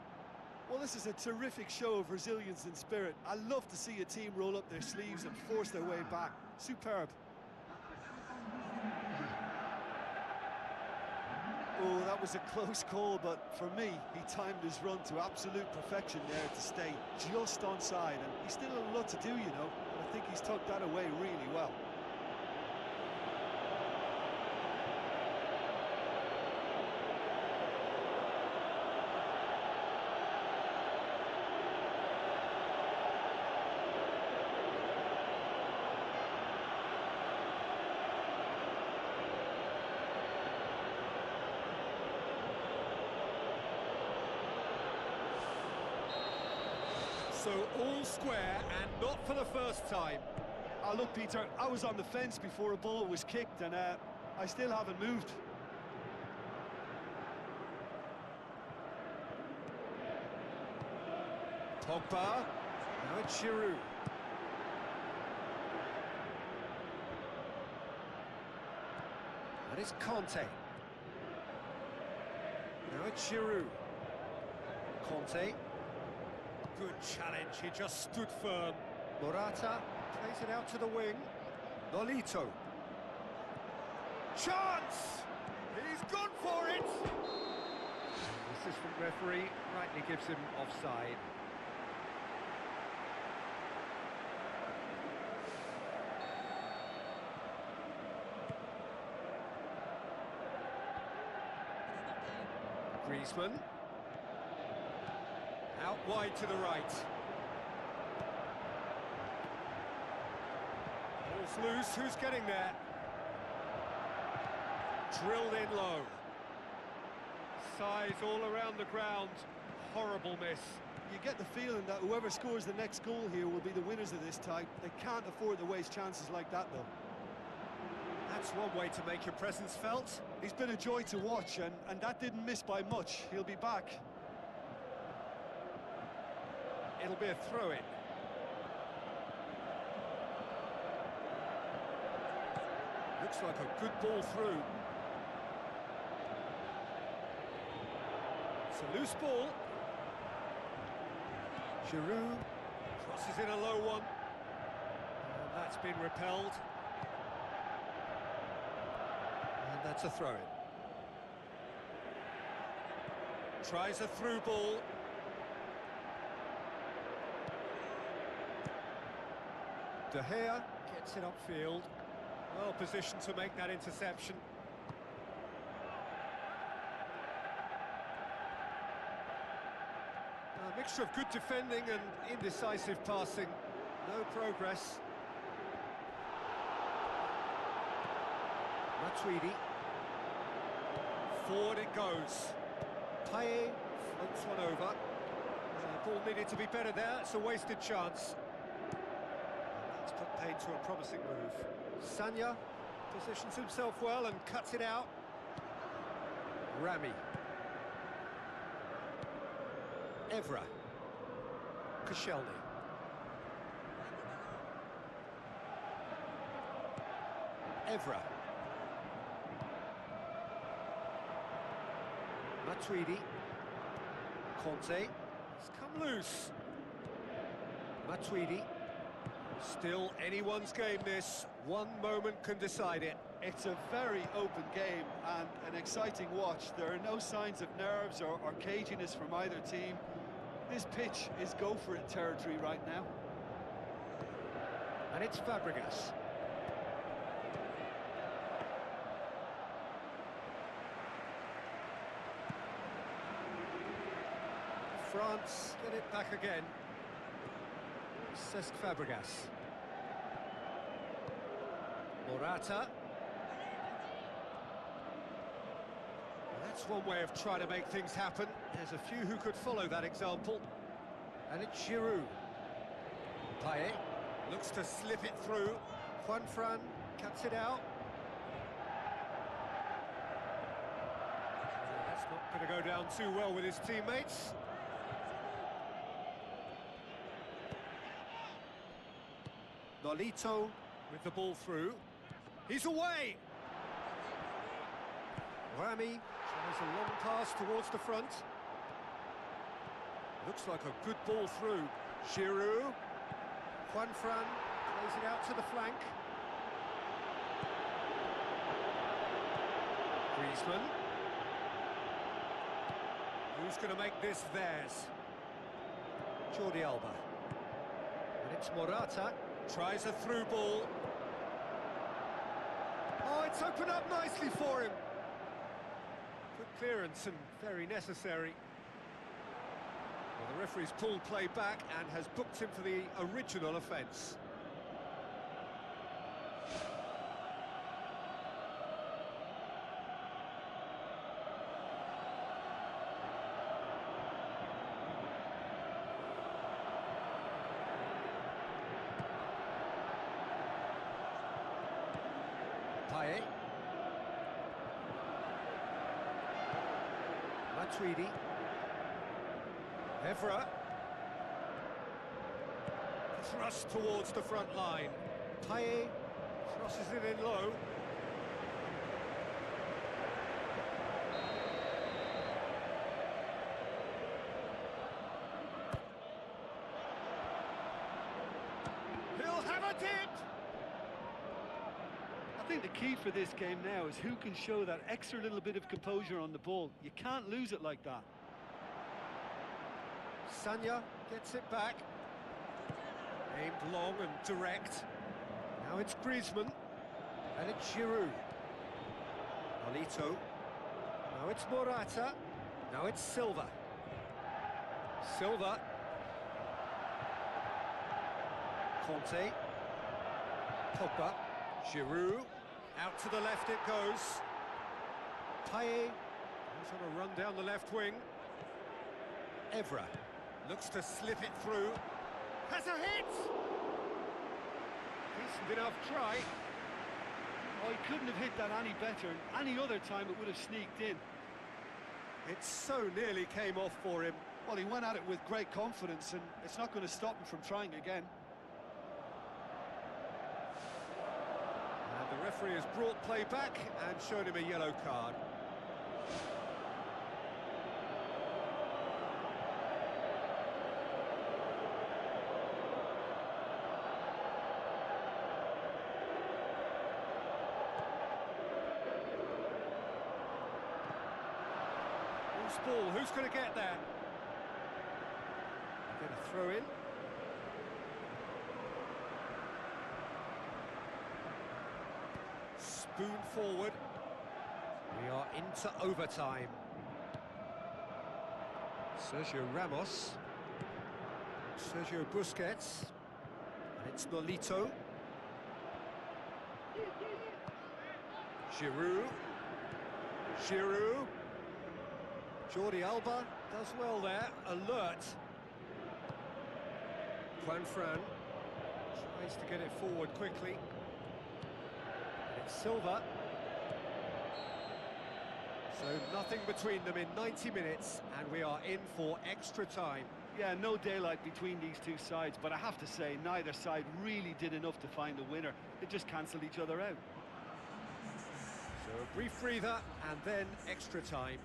Well, this is a terrific show of resilience and spirit. I love to see a team roll up their sleeves and force their way back. Superb. Oh, that was a close call, but for me, he timed his run to absolute perfection there to stay just onside. And he's still a lot to do, you know, but I think he's tucked that away really well. So all square and not for the first time. Oh, look, Peter, I was on the fence before a ball was kicked, and I still haven't moved. Pogba. Now it's Giroud. And it's Conte. Now it's Giroud. Conte. Good challenge, he just stood firm. Morata plays it out to the wing. Nolito. Chance! He's gone for it! The assistant referee rightly gives him offside. Griezmann. Out wide to the right. Ball's loose, who's getting there? Drilled in low. Size all around the ground. Horrible miss. You get the feeling that whoever scores the next goal here will be the winners of this type. They can't afford to waste chances like that, though. That's one way to make your presence felt. He's been a joy to watch, and that didn't miss by much. He'll be back. It'll be a throw-in. Looks like a good ball through. It's a loose ball. Giroud crosses in a low one. And that's been repelled. And that's a throw-in. Tries a through ball. De Gea gets it upfield. Well positioned to make that interception. A mixture of good defending and indecisive passing. No progress. Matuidi. Forward it goes. Payet floats one over. Ball needed to be better there, it's a wasted chance. And that's put paid to a promising move. Sagna positions himself well and cuts it out. Rami. Evra. Koscielny. Evra. Matuidi. Conte. It's come loose. Matuidi. Still anyone's game this. One moment can decide it. It's a very open game and an exciting watch. There are no signs of nerves or caginess from either team. This pitch is go-for-it territory right now. And it's Fabregas. France get it back again. Cesc Fabregas. Morata. That's one way of trying to make things happen. There's a few who could follow that example. And it's Giroud. Payet looks to slip it through. Juanfran cuts it out. That's not going to go down too well with his teammates. Nolito with the ball through. He's away! Rami tries a long pass towards the front. Looks like a good ball through. Giroud. Juanfran plays it out to the flank. Griezmann. Who's going to make this theirs? Jordi Alba. And it's Morata. Tries a through ball. Oh, it's opened up nicely for him. Good clearance and very necessary. Well, the referee's pulled play back and has booked him for the original offence. Payet. Matuidi. Evra. Thrust towards the front line. Payet crosses it in low. He'll have a dip! I think the key for this game now is who can show that extra little bit of composure on the ball. You can't lose it like that. Sagna gets it back. Aimed long and direct. Now it's Griezmann. And it's Giroud. Nolito. Now it's Morata. Now it's Silva. Silva. Conte. Pogba. Giroud. Out to the left it goes. Payet goes on a run down the left wing. Evra looks to slip it through. Has a hit! Decent enough try. Oh, he couldn't have hit that any better. Any other time it would have sneaked in. It so nearly came off for him. Well, he went at it with great confidence, and it's not going to stop him from trying again. And the referee has brought play back and shown him a yellow card. Ball, who's going to get there? Get a throw in. spoon forward. We are into overtime. Sergio Ramos. Sergio Busquets. And it's Nolito. Giroud. Giroud. Jordi Alba does well there, alert. Juan Fran tries to get it forward quickly. And it's Silva. So nothing between them in 90 minutes, and we are in for extra time. Yeah, no daylight between these two sides, but I have to say, neither side really did enough to find a winner. They just cancelled each other out. So a brief breather, and then extra time.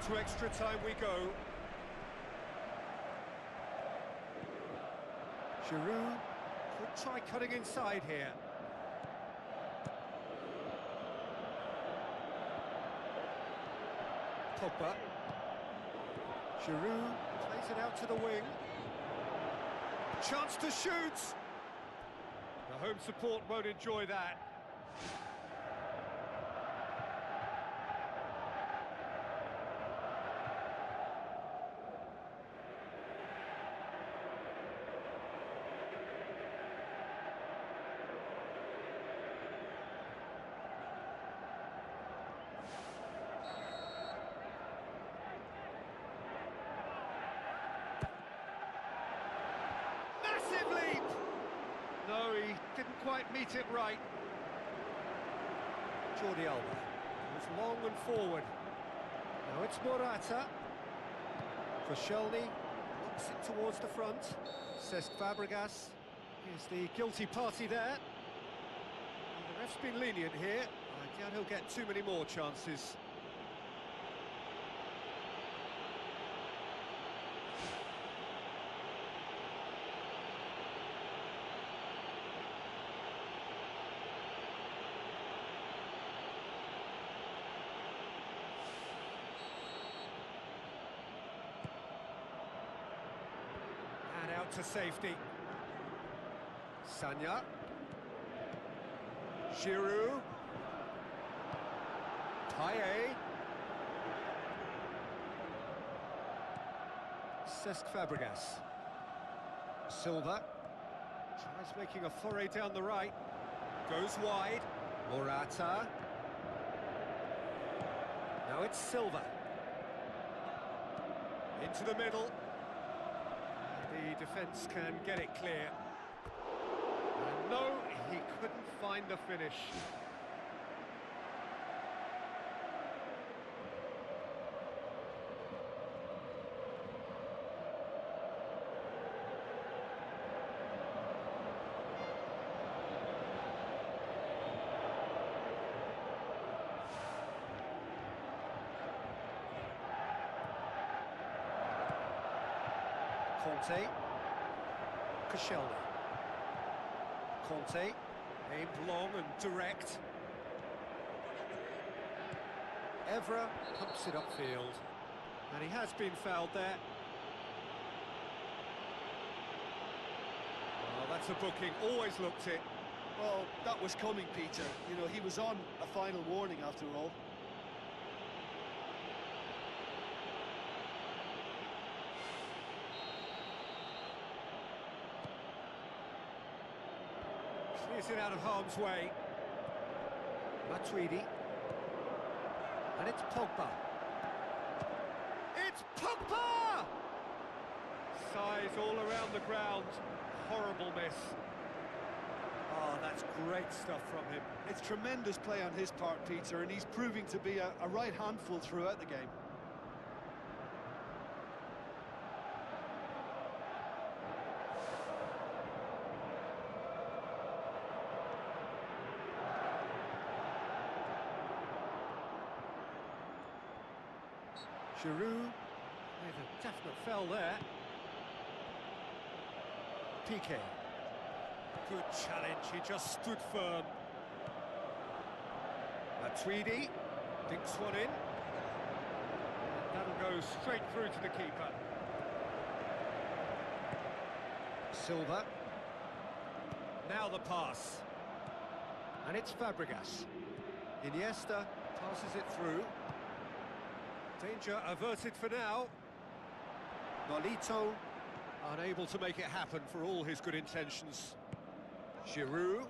Into extra time we go. Giroud could try cutting inside here. Pogba. Giroud plays it out to the wing. Chance to shoot! The home support won't enjoy that. No, he didn't quite meet it right. Jordi Alba goes long and forward. Now it's Morata. Koscielny looks it towards the front. Cesc Fabregas is the guilty party there. And the ref's been lenient here. I doubt he'll get too many more chances. Out to safety. Sagna. Giroud. Payet. Cesc Fabregas. Silva. Tries making a foray down the right. Goes wide. Morata. Now it's Silva. Into the middle. The defence can get it clear. And no, he couldn't find the finish. Conte. Koscielny. Conte, aimed long and direct. Evra pumps it upfield. And he has been fouled there. Well, that's a booking, always looked it. Well, that was coming, Peter. You know, he was on a final warning after all. Clears it out of harm's way. Matuidi. And it's Pogba. It's Pogba! Size all around the ground. Horrible miss. Oh, that's great stuff from him. It's tremendous play on his part, Peter, and he's proving to be a right handful throughout the game. Giroud with a definite foul there. Piqué. Good challenge, he just stood firm. Matuidi dinks one in. That'll go straight through to the keeper. Silva. Now the pass. And it's Fabregas. Iniesta passes it through. Danger averted for now. Nolito unable to make it happen for all his good intentions. Giroud.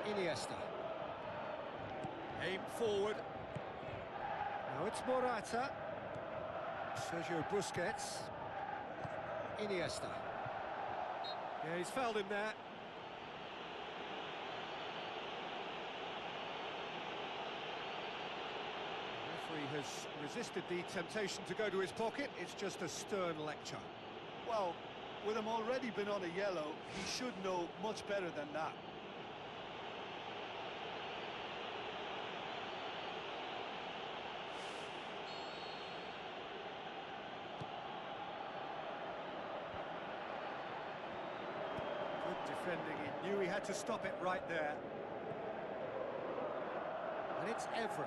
Iniesta. Aim forward. Now it's Morata. Sergio Busquets. Iniesta. Yeah, he's fouled him there. The referee has resisted the temptation to go to his pocket. It's just a stern lecture. Well, with him already been on a yellow, he should know much better than that. Defending, he knew he had to stop it right there. And it's Evra.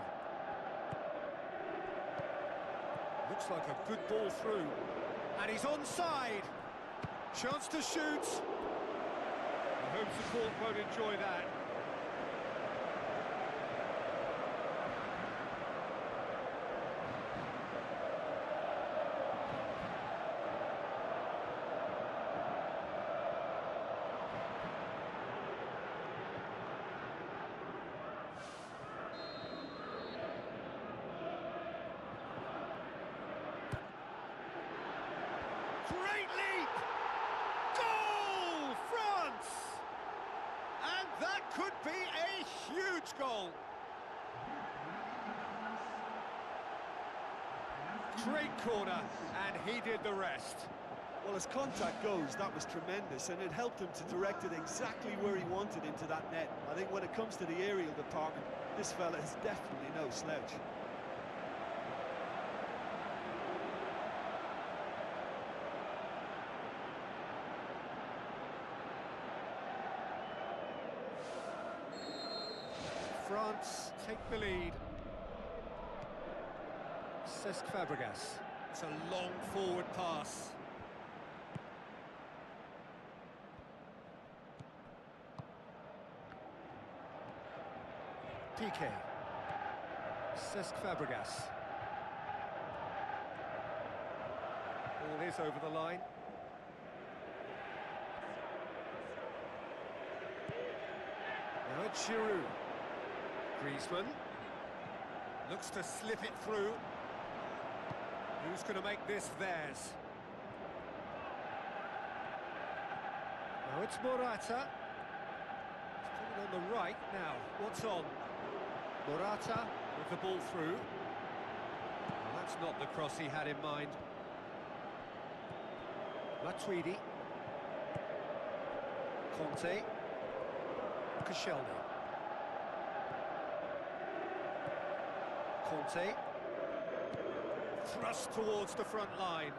Looks like a good ball through. And he's onside. Chance to shoot. The home support won't enjoy that. Great leap! Goal, France! And that could be a huge goal. Great corner, and he did the rest. Well, as contact goes, that was tremendous, and it helped him to direct it exactly where he wanted into that net. I think when it comes to the aerial department, this fella is definitely no slouch. France take the lead. Cesc Fabregas. It's a long forward pass. Piqué. Cesc Fabregas. Ball is over the line. Now it's Giroud. Griezmann looks to slip it through. Who's going to make this theirs? Now it's Morata. He's put it on the right now. What's on? Morata with the ball through. Well, that's not the cross he had in mind. Matuidi. Conte. Koscielny. Conte. Thrust towards the front line.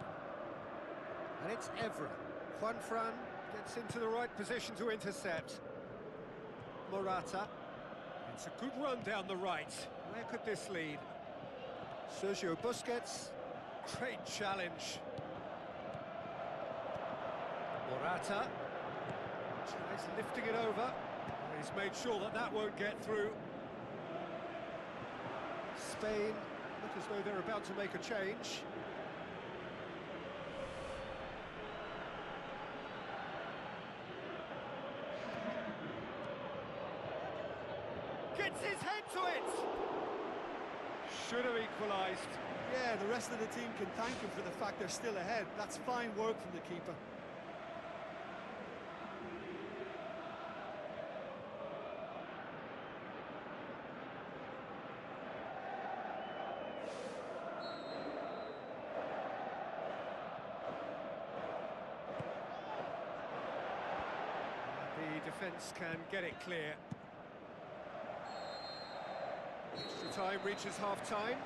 And it's Evra. Juan Fran gets into the right position to intercept. Morata. It's a good run down the right. Where could this lead? Sergio Busquets. Great challenge. Morata. Tries lifting it over. He's made sure that that won't get through. Spain look as though they're about to make a change. Gets his head to it! Should have equalised. Yeah, the rest of the team can thank him for the fact they're still ahead. That's fine work from the keeper. Indeed, defence can get it clear. Extra time reaches half-time.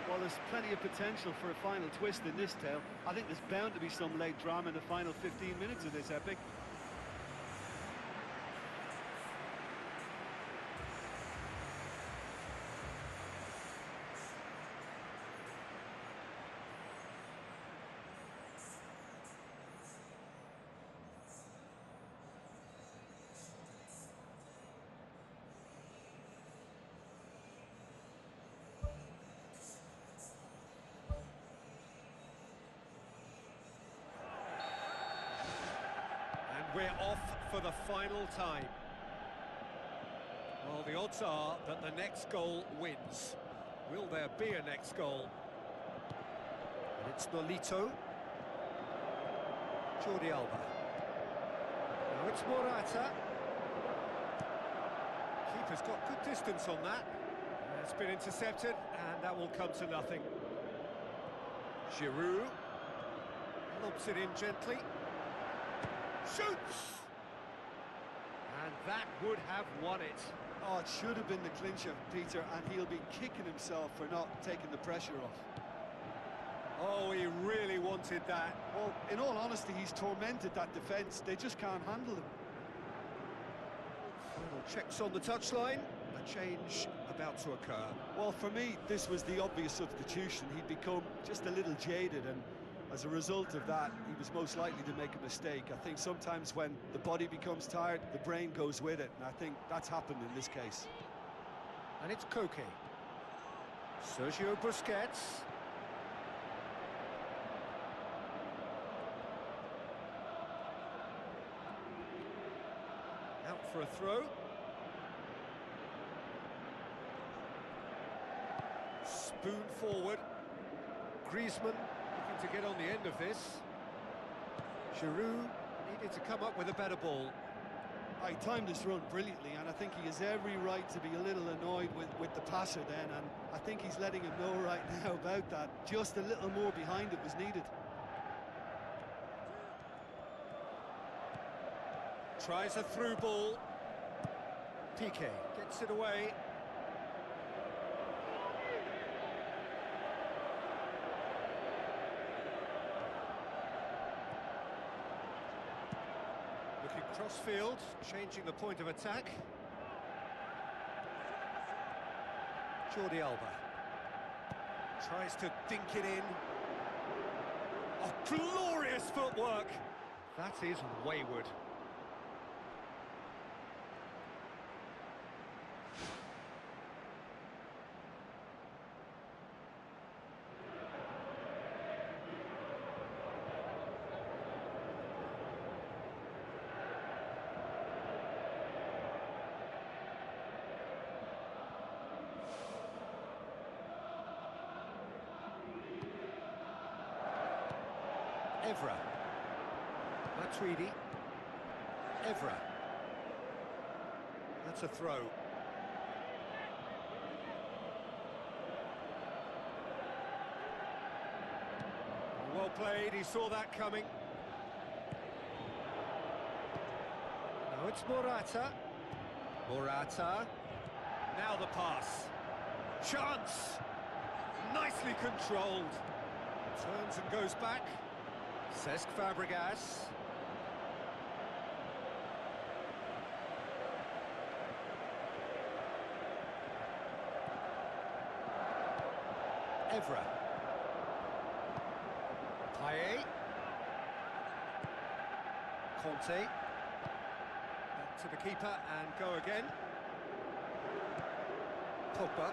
Well, there's plenty of potential for a final twist in this tale. I think there's bound to be some late drama in the final 15 minutes of this epic. We're off for the final time. Well, the odds are that the next goal wins. Will there be a next goal? And it's Nolito. Jordi Alba. Now it's Morata. Keeper's got good distance on that. It's been intercepted, and that will come to nothing. Giroud. Lobs it in gently. Shoots! And that would have won it. Oh, it should have been the clincher, Peter, and he'll be kicking himself for not taking the pressure off. Oh, he really wanted that. Well, in all honesty, he's tormented that defence. They just can't handle him. Final checks on the touchline. A change about to occur. Well, for me, this was the obvious substitution. He'd become just a little jaded, and as a result of that, he was most likely to make a mistake. I think sometimes when the body becomes tired, the brain goes with it, and I think that's happened in this case. And it's Koke. Sergio Busquets. Out for a throw. Spoon forward. Griezmann to get on the end of this. Giroud needed to come up with a better ball. He timed this run brilliantly, and I think he has every right to be a little annoyed with the passer then, and I think he's letting him know right now about that. Just a little more behind it was needed. Tries a through ball. Piqué gets it away. Crossfield, changing the point of attack. Jordi Alba tries to dink it in. Oh, glorious footwork! That is wayward. Evra. Matuidi. Evra. That's a throw. Well played, he saw that coming. Now it's Morata. Morata. Now the pass. Chance! Nicely controlled. Turns and goes back. Cesc Fabregas. Evra. Payet. Conte. Back to the keeper and go again. Pogba.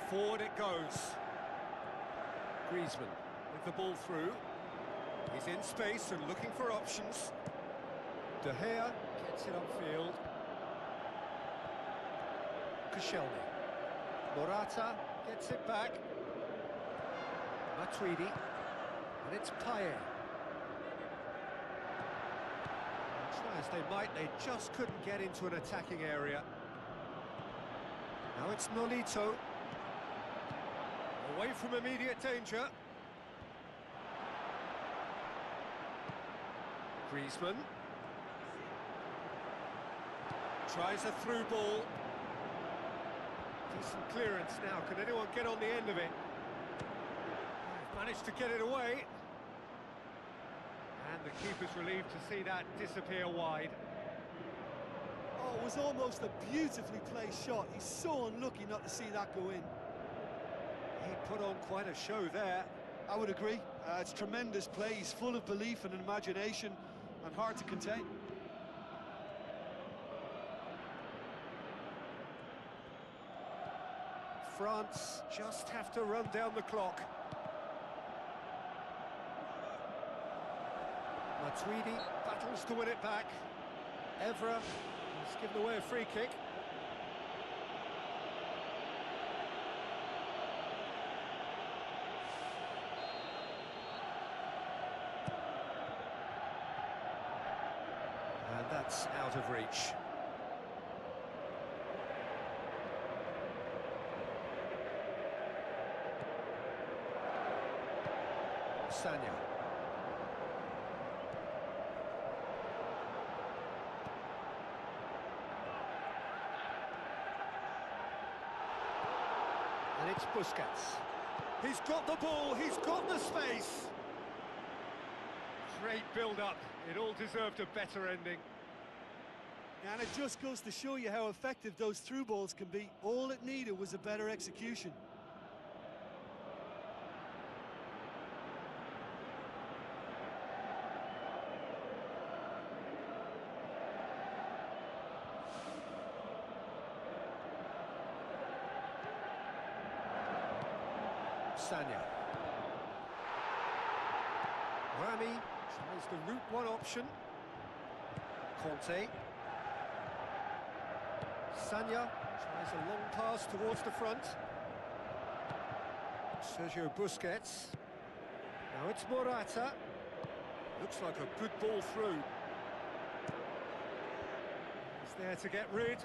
Forward it goes. Griezmann with the ball through. He's in space and looking for options. De Gea gets it upfield. Koscielny. Morata gets it back. Matuidi. And it's Payet. Try as they might, they just couldn't get into an attacking area. Now it's Nolito. Away from immediate danger. Griezmann. Tries a through ball. Decent clearance now. Can anyone get on the end of it? Managed to get it away. And the keeper's relieved to see that disappear wide. Oh, it was almost a beautifully placed shot. He's so unlucky not to see that go in. He put on quite a show there. I would agree. It's tremendous play. He's full of belief and imagination and hard to contain. France just have to run down the clock. Matuidi battles to win it back. Evra has given away a free kick. And that's out of reach. Sagna. And it's Busquets. He's got the ball, he's got the space. Great build-up. It all deserved a better ending. And it just goes to show you how effective those through balls can be. All it needed was a better execution. Sagna. Rami tries the route one option. Conte. Sagna tries a long pass towards the front. Sergio Busquets. Now it's Morata. Looks like a good ball through. He's there to get rid.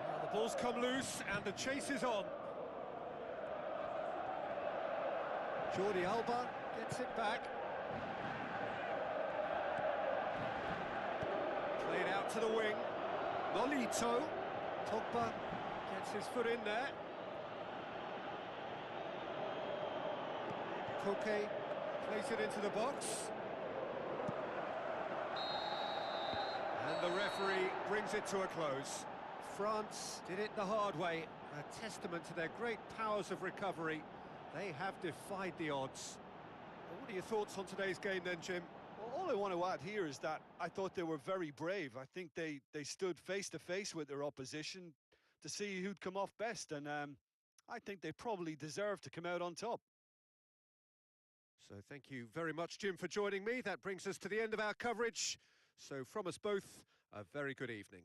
Now the ball's come loose and the chase is on. Jordi Alba gets it back. Played out to the wing. Nolito. Pogba gets his foot in there. Koke plays it into the box. And the referee brings it to a close. France did it the hard way. A testament to their great powers of recovery. They have defied the odds. Well, what are your thoughts on today's game then, Jim? Well, all I want to add here is that I thought they were very brave. I think they stood face to face with their opposition to see who'd come off best, and I think they probably deserve to come out on top. So thank you very much, Jim, for joining me. That brings us to the end of our coverage. So from us both, a very good evening.